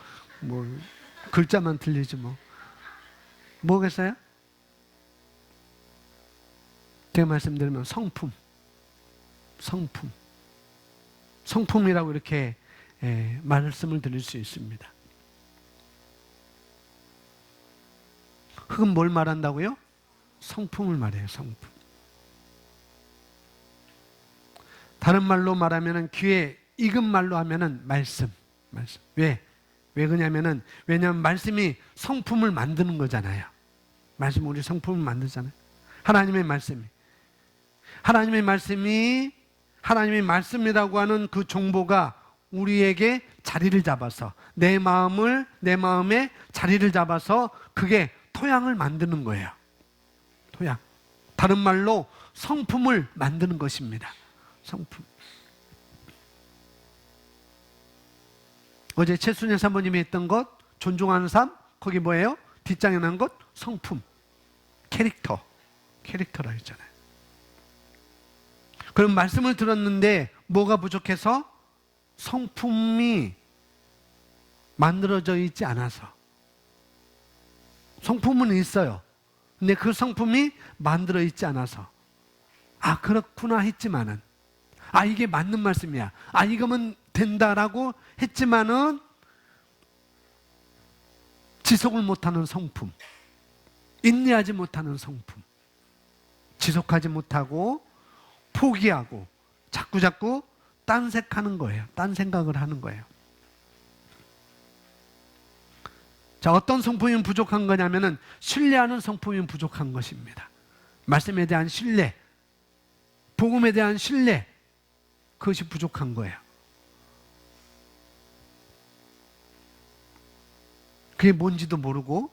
글자만 틀리지 뭐. 뭐겠어요? 제가 말씀드리면 성품이라고 이렇게 말씀을 드릴 수 있습니다. 흙은 뭘 말한다고요? 성품을 말해요. 성품. 다른 말로 말하면은 귀에 익은 말로 하면은 말씀. 왜 그러냐면은 왜냐하면 말씀이 성품을 만드는 거잖아요. 말씀 우리 성품을 만들잖아요. 하나님의 말씀이 하나님의 말씀이라고 하는 그 정보가 우리에게 자리를 잡아서 내 마음에 자리를 잡아서 그게 토양을 만드는 거예요. 토양. 다른 말로 성품을 만드는 것입니다. 성품. 어제 최순애 사모님이 했던 것, 존중하는 삶, 거기 뭐예요? 뒷장에 난 것, 성품. 캐릭터라 했잖아요. 그럼 말씀을 들었는데 뭐가 부족해서? 성품이 만들어져 있지 않아서. 성품은 있어요. 근데 그 성품이 만들어 있지 않아서 그렇구나 했지만은 이게 맞는 말씀이야. 이거면 된다라고 했지만은 지속을 못하는 성품, 인내하지 못하는 성품, 지속하지 못하고 포기하고 자꾸 딴색하는 거예요. 딴 생각을 하는 거예요. 자, 어떤 성품이 부족한 거냐면은 신뢰하는 성품이 부족한 것입니다. 말씀에 대한 신뢰, 복음에 대한 신뢰, 그것이 부족한 거예요. 그게 뭔지도 모르고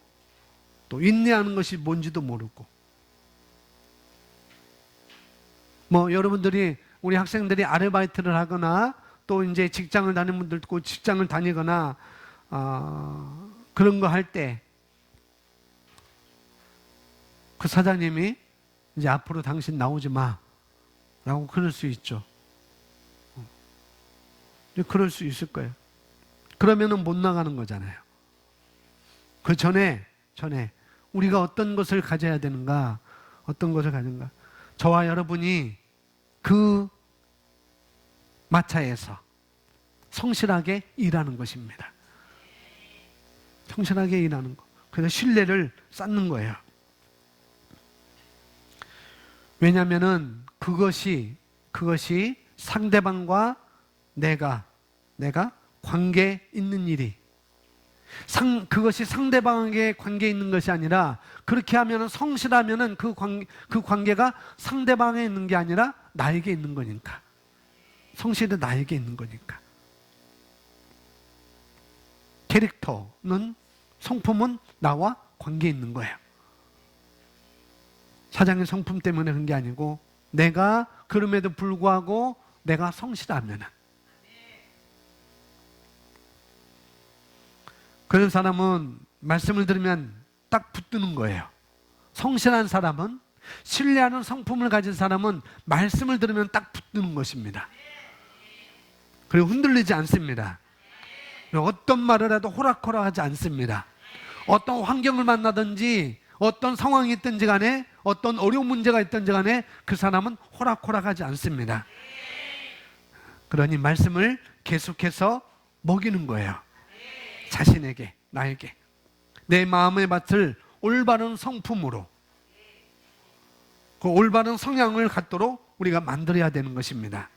또 인내하는 것이 뭔지도 모르고, 뭐 여러분들이 우리 학생들이 아르바이트를 하거나 또 이제 직장을 다니는 분들 있고 직장을 다니거나 그런 거 할 때 그 사장님이 이제 앞으로 당신 나오지 마 라고 그럴 수 있죠. 그럴 수 있을 거예요. 그러면은 못 나가는 거잖아요. 그 전에 우리가 어떤 것을 가져야 되는가, 어떤 것을 가진가. 저와 여러분이 그 마차에서 성실하게 일하는 것입니다. 성실하게 일하는 것. 그래서 신뢰를 쌓는 거예요. 왜냐하면은 그것이 상대방과 내가 관계 있는 일이, 그것이 상대방에게 관계 있는 것이 아니라, 그렇게 하면은 성실하면은 그 관계가 상대방에 있는 게 아니라 나에게 있는 거니까. 성실은 나에게 있는 거니까. 캐릭터는, 성품은 나와 관계 있는 거예요. 사장의 성품 때문에 그런 게 아니고, 내가 그럼에도 불구하고 내가 성실하면은, 그런 사람은 말씀을 들으면 딱 붙드는 거예요. 성실한 사람은, 신뢰하는 성품을 가진 사람은 말씀을 들으면 딱 붙드는 것입니다. 그리고 흔들리지 않습니다. 어떤 말을 해도 호락호락하지 않습니다. 어떤 환경을 만나든지 어떤 상황이 있든지 간에, 어떤 어려운 문제가 있든지 간에 그 사람은 호락호락하지 않습니다. 그러니 말씀을 계속해서 먹이는 거예요. 자신에게, 나에게. 내 마음의 밭을 올바른 성품으로, 그 올바른 성향을 갖도록 우리가 만들어야 되는 것입니다.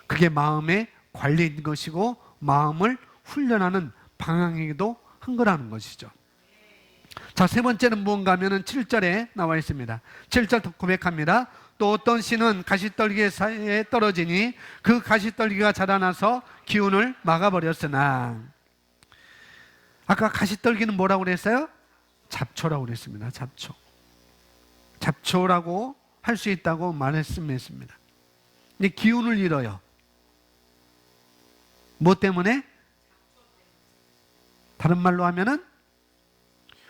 그게 마음의 관리인 것이고 마음을 훈련하는 방향이기도 한 거라는 것이죠. 자, 세 번째는 무언가 하면은 7절에 나와 있습니다. 7절 고백합니다. 또 어떤 씨는 가시떨기 사이에 떨어지니 그 가시떨기가 자라나서 기운을 막아버렸으나. 아까 가시떨기는 뭐라고 그랬어요? 잡초라고 그랬습니다. 잡초라고 할 수 있다고 말했습니다. 근데 기운을 잃어요. 뭐 때문에? 다른 말로 하면은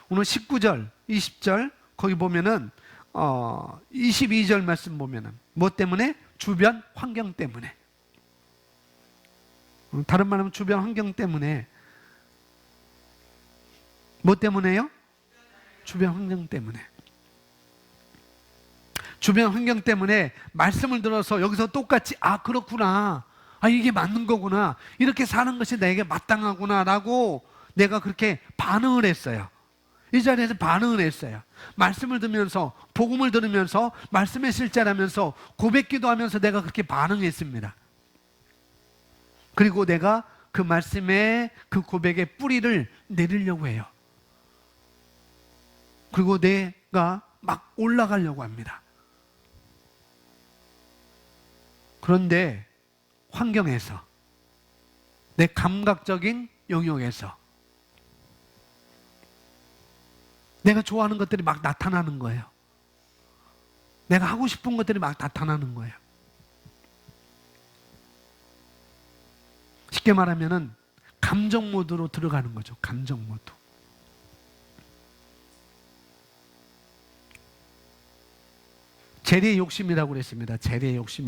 오늘 19절, 20절 거기 보면은 22절 말씀 보면은 뭐 때문에? 주변 환경 때문에. 다른 말로 하면 주변 환경 때문에. 뭐 때문에요? 주변 환경 때문에. 주변 환경 때문에 말씀을 들어서 여기서 똑같이 그렇구나, 이게 맞는 거구나, 이렇게 사는 것이 내게 마땅하구나 라고 내가 그렇게 반응을 했어요. 이 자리에서 반응을 했어요. 말씀을 들으면서, 복음을 들으면서, 말씀에 실제하면서, 고백기도 하면서 내가 그렇게 반응했습니다. 그리고 내가 그 말씀에, 그 고백의 뿌리를 내리려고 해요. 그리고 내가 막 올라가려고 합니다. 그런데 환경에서, 내 감각적인 영역에서 내가 좋아하는 것들이 막 나타나는 거예요. 내가 하고 싶은 것들이 막 나타나는 거예요. 쉽게 말하면은 감정 모드로 들어가는 거죠. 감정 모드. 재리의 욕심이라고 그랬습니다. 재리의 욕심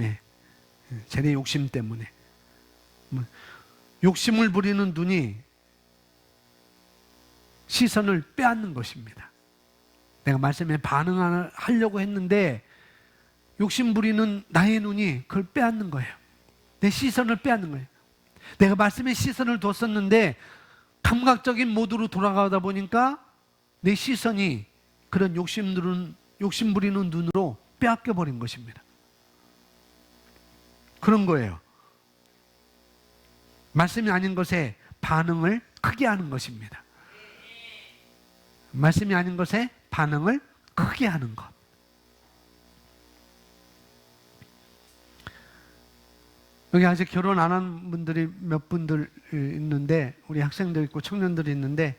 때문에. 욕심을 부리는 눈이 시선을 빼앗는 것입니다. 내가 말씀에 반응하려고 했는데 욕심 부리는 나의 눈이 그걸 빼앗는 거예요. 내 시선을 빼앗는 거예요. 내가 말씀에 시선을 뒀었는데 감각적인 모드로 돌아가다 보니까 내 시선이 그런 욕심 부리는 눈으로 빼앗겨 버린 것입니다. 그런 거예요. 말씀이 아닌 것에 반응을 크게 하는 것입니다. 말씀이 아닌 것에 반응을 크게 하는 것. 여기 아직 결혼 안 한 분들이 몇 분들 있는데, 우리 학생들 있고 청년들이 있는데,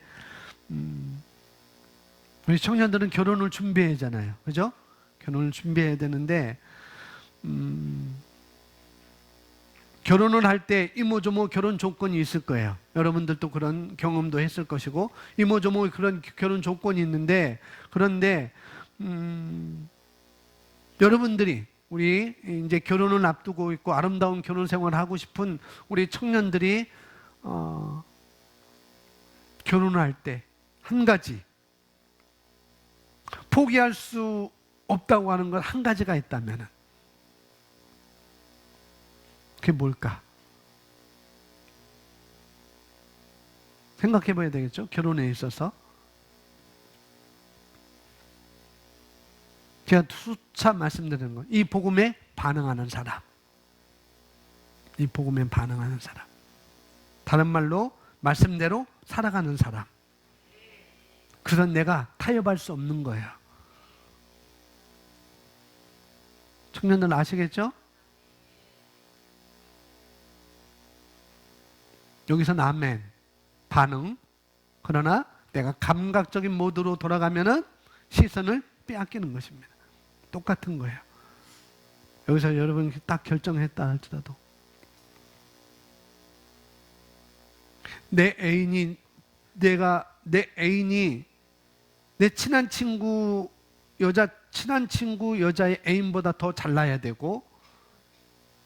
우리 청년들은 결혼을 준비해야 하잖아요. 그죠? 결혼을 준비해야 되는데, 결혼을 할 때 이모저모 결혼 조건이 있을 거예요. 여러분들도 그런 경험도 했을 것이고, 이모저모 그런 결혼 조건이 있는데, 그런데, 여러분들이, 우리 이제 결혼을 앞두고 있고 아름다운 결혼 생활을 하고 싶은 우리 청년들이, 결혼을 할 때 한 가지, 포기할 수 없다고 하는 건 한 가지가 있다면, 그게 뭘까? 생각해 봐야 되겠죠? 결혼에 있어서. 제가 수차 말씀드리는 건, 이 복음에 반응하는 사람. 이 복음에 반응하는 사람. 다른 말로, 말씀대로 살아가는 사람. 그래서 내가 타협할 수 없는 거예요. 청년들 아시겠죠? 여기서는 아멘, 반응. 그러나 내가 감각적인 모드로 돌아가면은 시선을 빼앗기는 것입니다. 똑같은 거예요. 여기서 여러분이 딱 결정했다 할지라도, 내 애인이 내 친한 친구 여자의 애인보다 더 잘나야 되고,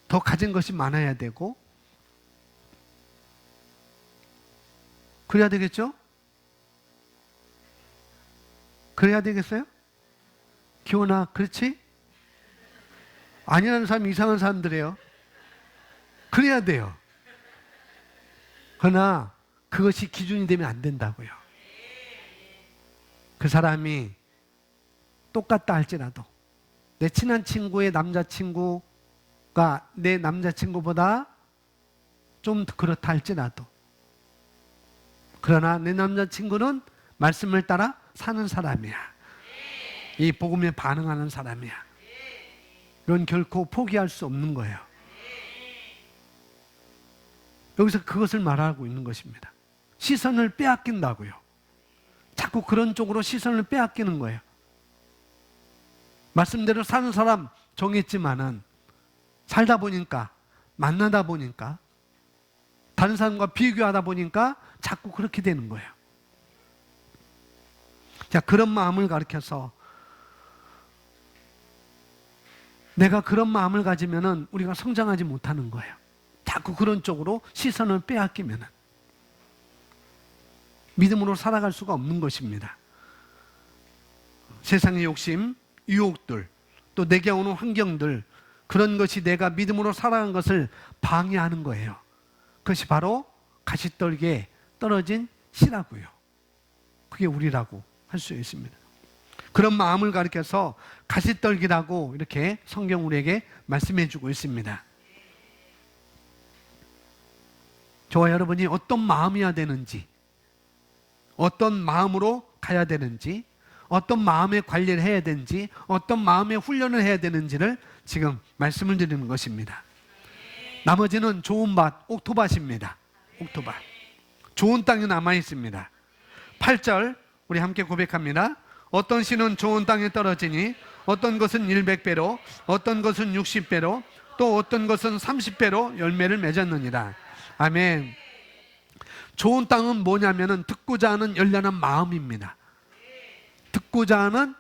더 가진 것이 많아야 되고, 그래야 되겠죠? 그래야 되겠어요? 기원아, 그렇지? 아니라는 사람이 이상한 사람들이에요. 그래야 돼요. 그러나 그것이 기준이 되면 안 된다고요. 그 사람이 똑같다 할지라도, 내 친한 친구의 남자친구가 내 남자친구보다 좀 그렇다 할지라도, 그러나 내 남자친구는 말씀을 따라 사는 사람이야. 이 복음에 반응하는 사람이야. 이건 결코 포기할 수 없는 거예요. 여기서 그것을 말하고 있는 것입니다. 시선을 빼앗긴다고요. 자꾸 그런 쪽으로 시선을 빼앗기는 거예요. 말씀대로 사는 사람 정했지만은, 살다 보니까, 만나다 보니까, 다른 사람과 비교하다 보니까 자꾸 그렇게 되는 거예요. 자, 그런 마음을 가르쳐서, 내가 그런 마음을 가지면은 우리가 성장하지 못하는 거예요. 자꾸 그런 쪽으로 시선을 빼앗기면은 믿음으로 살아갈 수가 없는 것입니다. 세상의 욕심, 유혹들, 또 내게 오는 환경들, 그런 것이 내가 믿음으로 살아가는 것을 방해하는 거예요. 그것이 바로 가시떨기에 떨어진 씨라고요. 그게 우리라고 할 수 있습니다. 그런 마음을 가리켜서 가시떨기라고 이렇게 성경 우리에게 말씀해 주고 있습니다. 저와 여러분이 어떤 마음이어야 되는지, 어떤 마음으로 가야 되는지, 어떤 마음의 관리를 해야 되는지, 어떤 마음의 훈련을 해야 되는지를 지금 말씀을 드리는 것입니다. 나머지는 좋은 밭, 옥토밭입니다. 옥토밭. 좋은 땅이 남아 있습니다. 8절 우리 함께 고백합니다. 어떤 씨는 좋은 땅에 떨어지니 어떤 것은 100배로, 어떤 것은 60배로, 또 어떤 것은 30배로 열매를 맺었느니라. 아멘. 좋은 땅은 뭐냐면은 듣고자 하는 열렬한 마음입니다. 듣고자 하는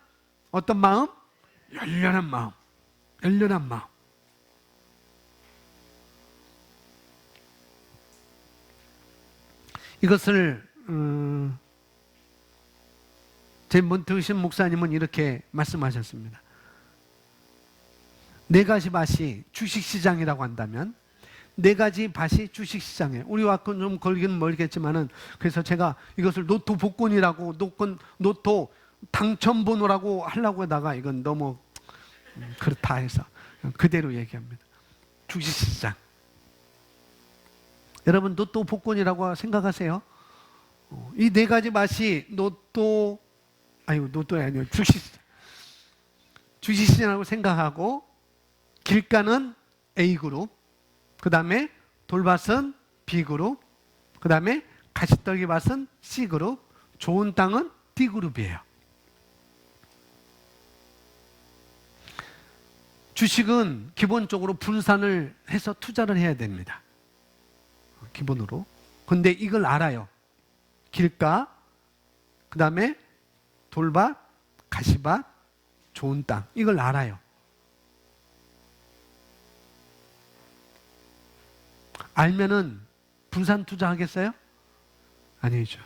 어떤 마음? 열렬한 마음. 열렬한 마음. 이것을 제 들으신 목사님은 이렇게 말씀하셨습니다. 네 가지 밭이 주식시장이라고 한다면, 네 가지 밭이 주식시장이에요. 우리와는 좀 걸기는 멀겠지만은, 그래서 제가 이것을 노토 복권이라고, 노토 당첨번호라고 하려고 하다가 이건 너무 그렇다 해서 그대로 얘기합니다. 주식시장. 여러분, 노토 복권이라고 생각하세요? 이 네 가지 밭이 노토 로또가 아니요. 주식시장이라고 생각하고 길가는 A그룹, 그 다음에 돌밭은 B그룹, 그 다음에 가시떨기밭은 C그룹, 좋은 땅은 D그룹이에요. 주식은 기본적으로 분산을 해서 투자를 해야 됩니다. 기본으로. 근데 이걸 알아요. 길가, 그 다음에 돌밭, 가시밭, 좋은 땅. 이걸 알아요. 알면은 분산 투자하겠어요? 아니죠.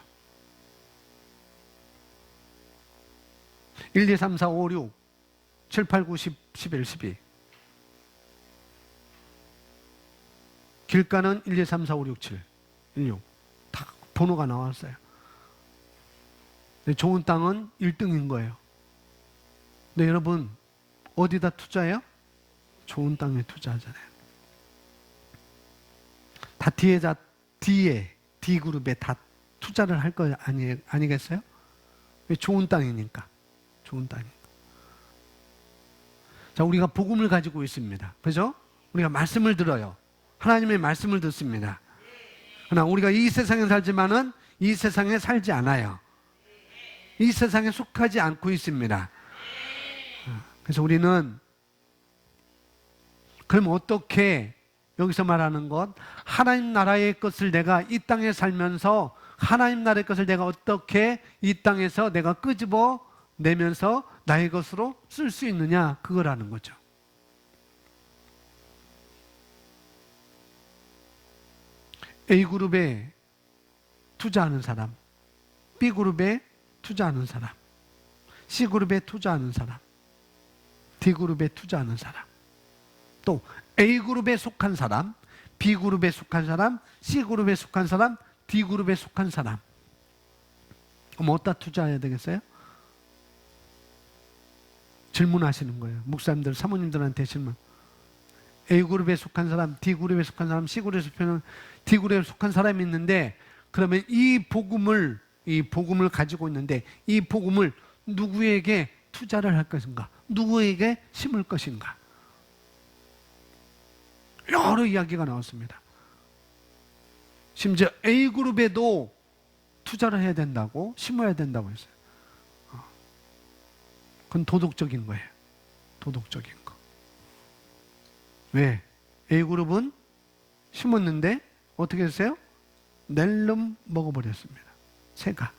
1, 2, 3, 4, 5, 6, 7, 8, 9, 10, 11, 12. 길가는 1, 2, 3, 4, 5, 6, 7, 1, 6. 다 번호가 나왔어요. 근데 좋은 땅은 1등인 거예요. 근데 여러분, 어디다 투자해요? 좋은 땅에 투자하잖아요. 다 뒤에, D그룹에 다 투자를 할 거 아니겠어요? 왜? 좋은 땅이니까. 좋은 땅이니까. 자, 우리가 복음을 가지고 있습니다. 그죠? 우리가 말씀을 들어요. 하나님의 말씀을 듣습니다. 그러나 우리가 이 세상에 살지만은 이 세상에 살지 않아요. 이 세상에 속하지 않고 있습니다. 그래서 우리는 그럼 어떻게 여기서 말하는 것 하나님 나라의 것을 내가 이 땅에 살면서 하나님 나라의 것을 내가 어떻게 이 땅에서 내가 끄집어 내면서 나의 것으로 쓸 수 있느냐 그거라는 거죠. A그룹에 투자하는 사람, B그룹에 투자하는 사람, C그룹에 투자하는 사람, D그룹에 투자하는 사람, 또 A그룹에 속한 사람, B그룹에 속한 사람, C그룹에 속한 사람, D그룹에 속한 사람. 그럼 어디다 투자해야 되겠어요? 질문하시는 거예요. 목사님들, 사모님들한테 질문. A그룹에 속한 사람, D그룹에 속한 사람, C그룹에 속한 D그룹에 속한 사람이 있는데 그러면 이 복음을 가지고 있는데 이 복음을 누구에게 투자를 할 것인가? 누구에게 심을 것인가? 여러 이야기가 나왔습니다. 심지어 A그룹에도 투자를 해야 된다고, 심어야 된다고 했어요. 그건 도덕적인 거예요. 도덕적인 거. 왜? A그룹은 심었는데 어떻게 했어요? 낼름 먹어버렸습니다. 새가.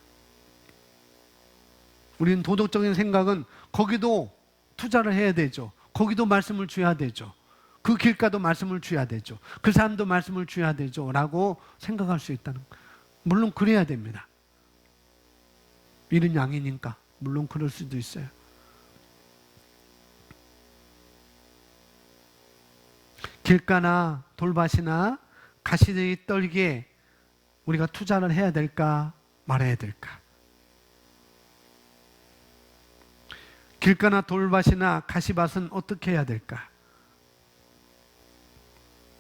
우리는 도덕적인 생각은 거기도 투자를 해야 되죠. 거기도 말씀을 줘야 되죠. 그 길가도 말씀을 줘야 되죠. 그 사람도 말씀을 줘야 되죠. 라고 생각할 수 있다는 거예요. 물론 그래야 됩니다. 이른 양이니까 물론 그럴 수도 있어요. 길가나 돌밭이나 가시떨기에 우리가 투자를 해야 될까 말아야 될까? 길가나 돌밭이나 가시밭은 어떻게 해야 될까?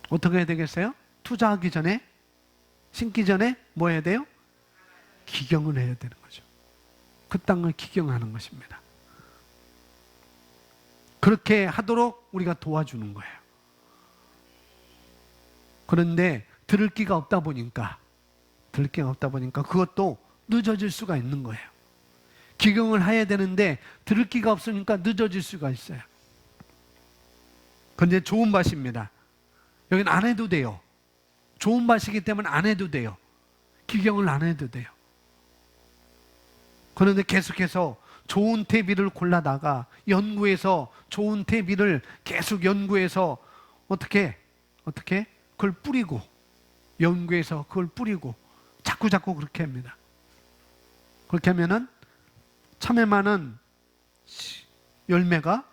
어떻게 해야 되겠어요? 투자하기 전에, 심기 전에 뭐 해야 돼요? 기경을 해야 되는 거죠. 그 땅을 기경하는 것입니다. 그렇게 하도록 우리가 도와주는 거예요. 그런데 들을 기가 없다 보니까 그것도 늦어질 수가 있는 거예요. 기경을 해야 되는데 들을 기가 없으니까 늦어질 수가 있어요. 그런데 좋은 밭입니다. 여기는 안 해도 돼요. 좋은 밭이기 때문에 안 해도 돼요. 기경을 안 해도 돼요. 그런데 계속해서 좋은 퇴비를 골라다가 연구해서 좋은 퇴비를 계속 연구해서 어떻게 그걸 뿌리고 연구해서 그걸 뿌리고 자꾸 그렇게 합니다. 그렇게 하면은 참외 많은 열매가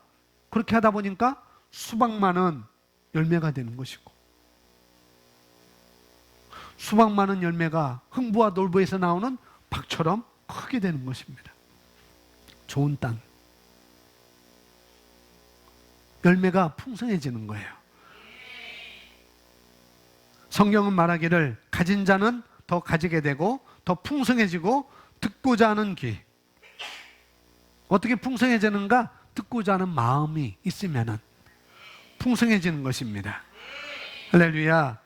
그렇게 하다 보니까 수박 많은 열매가 되는 것이고 수박 많은 열매가 흥부와 놀부에서 나오는 박처럼 크게 되는 것입니다. 좋은 땅. 열매가 풍성해지는 거예요. 성경은 말하기를 가진 자는 더 가지게 되고 더 풍성해지고 듣고자 하는 귀. 어떻게 풍성해지는가? 듣고자 하는 마음이 있으면은 풍성해지는 것입니다. 할렐루야.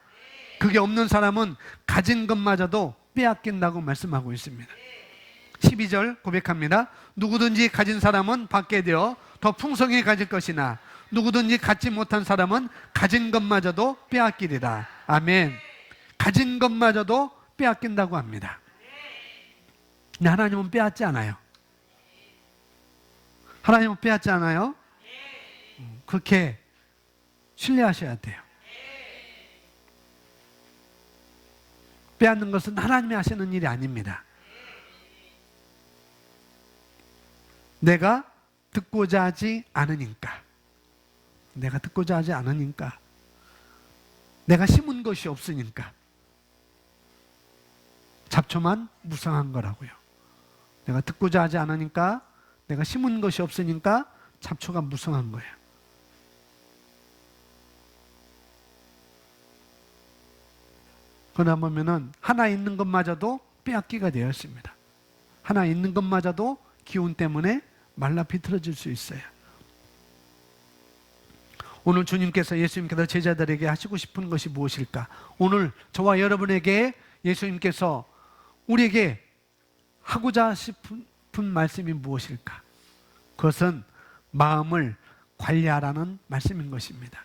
그게 없는 사람은 가진 것마저도 빼앗긴다고 말씀하고 있습니다. 12절 고백합니다. 누구든지 가진 사람은 받게 되어 더 풍성히 가질 것이나 누구든지 갖지 못한 사람은 가진 것마저도 빼앗기리라. 아멘. 가진 것마저도 빼앗긴다고 합니다. 근데 하나님은 빼앗지 않아요. 하나님은 빼앗지 않아요. 그렇게 신뢰하셔야 돼요. 빼앗는 것은 하나님이 하시는 일이 아닙니다. 내가 듣고자 하지 않으니까, 내가 듣고자 하지 않으니까, 내가 심은 것이 없으니까 잡초만 무성한 거라고요. 내가 듣고자 하지 않으니까, 내가 심은 것이 없으니까 잡초가 무성한 거예요. 그러다 보면은 하나 있는 것마저도 빼앗기가 되었습니다. 하나 있는 것마저도 기운 때문에 말라 비틀어질 수 있어요. 오늘 주님께서, 예수님께서 제자들에게 하시고 싶은 것이 무엇일까? 오늘 저와 여러분에게 예수님께서 우리에게 하고자 싶은 말씀이 무엇일까? 그것은 마음을 관리하라는 말씀인 것입니다.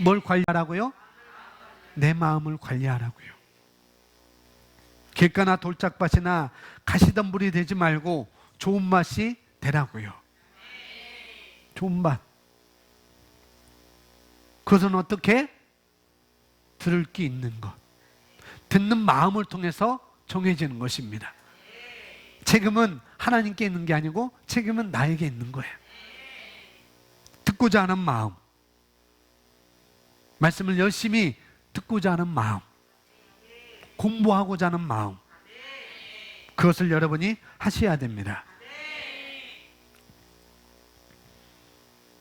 뭘 관리하라고요? 내 마음을 관리하라고요. 객가나 돌짝밭이나 가시덤불이 되지 말고 좋은 맛이 되라고요. 좋은 맛. 그것은 어떻게? 들을 게 있는 것. 듣는 마음을 통해서 정해지는 것입니다. 책임은 하나님께 있는 게 아니고 책임은 나에게 있는 거예요. 듣고자 하는 마음. 말씀을 열심히 듣고자 하는 마음. 공부하고자 하는 마음. 그것을 여러분이 하셔야 됩니다.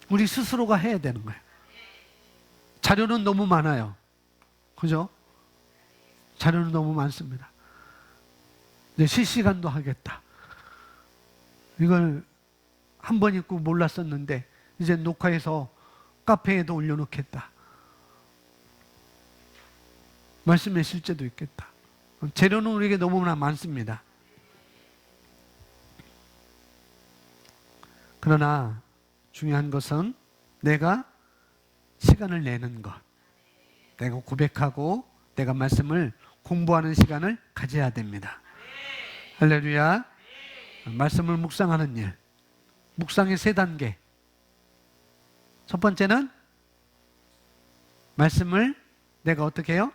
우리 스스로가 해야 되는 거예요. 자료는 너무 많아요. 그죠? 자료는 너무 많습니다. 이제 실시간도 하겠다. 이걸 한 번 읽고 몰랐었는데 이제 녹화해서 카페에도 올려놓겠다. 말씀의 실제도 있겠다. 재료는 우리에게 너무나 많습니다. 그러나 중요한 것은 내가 시간을 내는 것. 내가 고백하고 내가 말씀을 공부하는 시간을 가져야 됩니다. 할렐루야. 말씀을 묵상하는 일. 묵상의 3단계. 첫 번째는 말씀을 내가 어떻게 해요?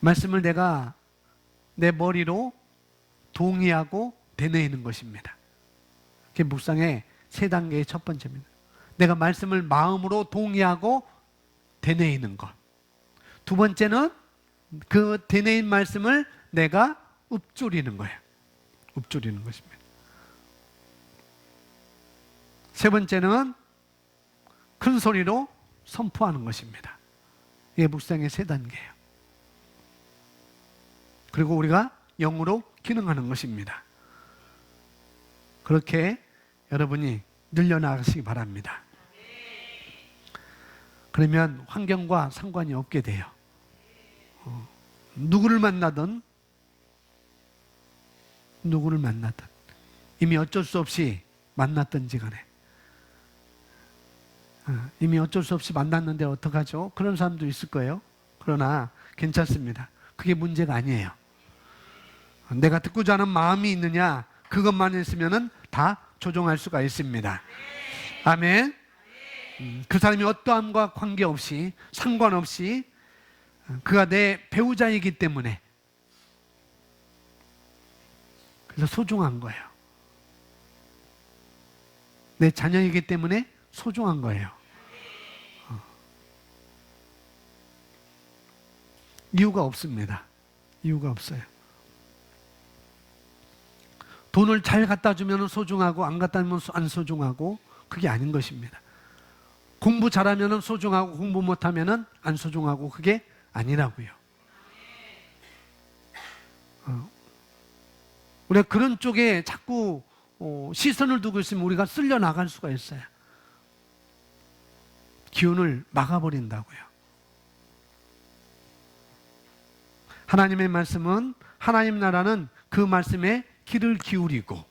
말씀을 내가 내 머리로 동의하고 되뇌이는 것입니다. 그게 묵상의 3단계의 첫 번째입니다. 내가 말씀을 마음으로 동의하고 되뇌이는 것. 두 번째는 그 되뇌인 말씀을 내가 읊조리는 거예요. 읊조리는 것입니다. 세 번째는 큰 소리로 선포하는 것입니다. 이게 묵상의 3단계예요. 그리고 우리가 영으로 기능하는 것입니다. 그렇게 여러분이 늘려나가시기 바랍니다. 그러면 환경과 상관이 없게 돼요. 누구를 만나든 이미 어쩔 수 없이 만났든지 간에 이미 어쩔 수 없이 만났는데 어떡하죠? 그런 사람도 있을 거예요. 그러나 괜찮습니다. 그게 문제가 아니에요. 내가 듣고자 하는 마음이 있느냐, 그것만 있으면 다 조종할 수가 있습니다. 아멘. 그 사람이 어떠함과 관계없이, 상관없이 그가 내 배우자이기 때문에, 그래서 소중한 거예요. 내 자녀이기 때문에 소중한 거예요. 이유가 없습니다. 이유가 없어요. 돈을 잘 갖다 주면 소중하고 안 갖다 주면 안 소중하고, 그게 아닌 것입니다. 공부 잘하면 소중하고 공부 못하면 안 소중하고, 그게 아니라고요. 우리가 그런 쪽에 자꾸 시선을 두고 있으면 우리가 쓸려 나갈 수가 있어요. 기운을 막아버린다고요. 하나님의 말씀은, 하나님 나라는 그 말씀에 귀를 기울이고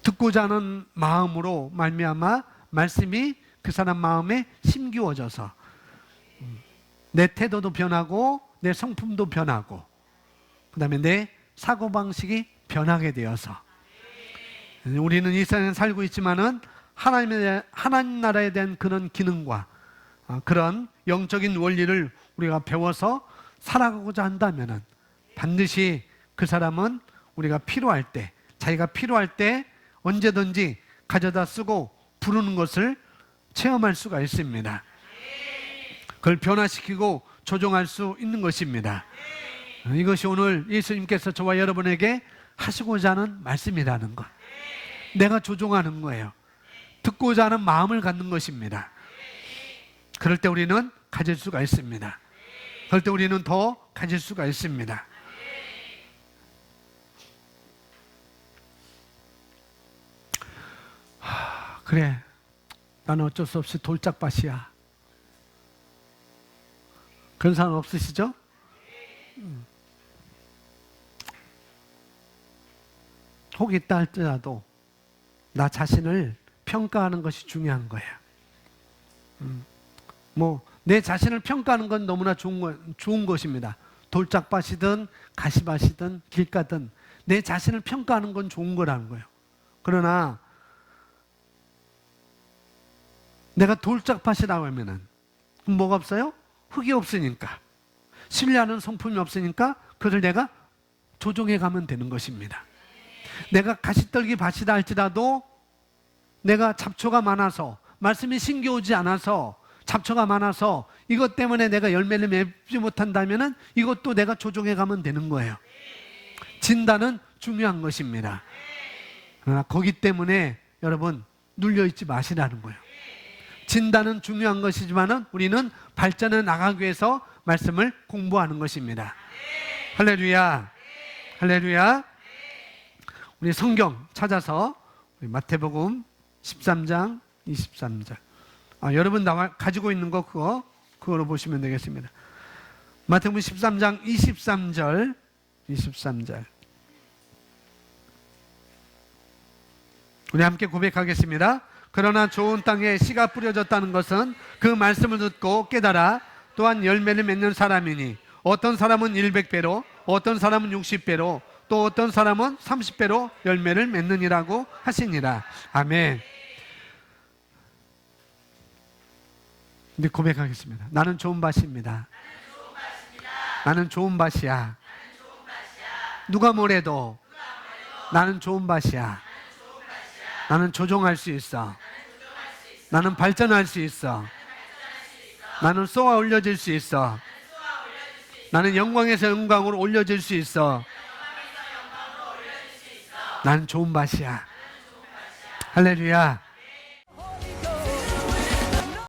듣고자 하는 마음으로 말미암아 말씀이 그 사람 마음에 심기워져서 내 태도도 변하고 내 성품도 변하고 그 다음에 내 사고방식이 변하게 되어서 우리는 이 세상에 살고 있지만은 하나님 나라에 대한 그런 기능과 그런 영적인 원리를 우리가 배워서 살아가고자 한다면은 반드시 그 사람은 우리가 필요할 때, 자기가 필요할 때 언제든지 가져다 쓰고 부르는 것을 체험할 수가 있습니다. 그걸 변화시키고 조종할 수 있는 것입니다. 이것이 오늘 예수님께서 저와 여러분에게 하시고자 하는 말씀이라는 것. 내가 조종하는 거예요. 듣고자 하는 마음을 갖는 것입니다. 그럴 때 우리는 가질 수가 있습니다. 그럴 때 우리는 더 가질 수가 있습니다. 그래, 나는 어쩔 수 없이 돌짝밭이야. 그런 사람 없으시죠? 혹 있다 할지라도 나 자신을 평가하는 것이 중요한 거예요. 내 자신을 평가하는 건 너무나 좋은 것입니다. 돌짝밭이든 가시밭이든 길가든 내 자신을 평가하는 건 좋은 거라는 거예요. 그러나 내가 돌짝밭이라고 하면은 뭐가 없어요? 흙이 없으니까, 신뢰하는 성품이 없으니까 그걸 내가 조종해 가면 되는 것입니다. 내가 가시떨기 밭이다 할지라도 내가 잡초가 많아서, 말씀이 신겨오지 않아서 잡초가 많아서 이것 때문에 내가 열매를 맺지 못한다면은 이것도 내가 조종해 가면 되는 거예요. 진단은 중요한 것입니다. 그러나 거기 때문에 여러분 눌려있지 마시라는 거예요. 진단은 중요한 것이지만은 우리는 발전해 나가기 위해서 말씀을 공부하는 것입니다. 할렐루야, 할렐루야. 우리 성경 찾아서 우리 마태복음 13장 23절. 여러분 가지고 있는 거 그거로 보시면 되겠습니다. 마태복음 13장 23절. 우리 함께 고백하겠습니다. 그러나 좋은 땅에 씨가 뿌려졌다는 것은 그 말씀을 듣고 깨달아 또한 열매를 맺는 사람이니 어떤 사람은 100배로 어떤 사람은 60배로 또 어떤 사람은 30배로 열매를 맺느니라고 하시니라. 아멘. 이제 고백하겠습니다. 나는 좋은 밭입니다. 나는 좋은 밭이야. 누가 뭐래도 나는 좋은 밭이야. 나는 조종할 수 있어. 나는 발전할 수 있어. 나는 쏘아 올려질 수 있어. 나는 영광에서 영광으로 올려질 수 있어. 나는 좋은 밭이야. 할렐루야.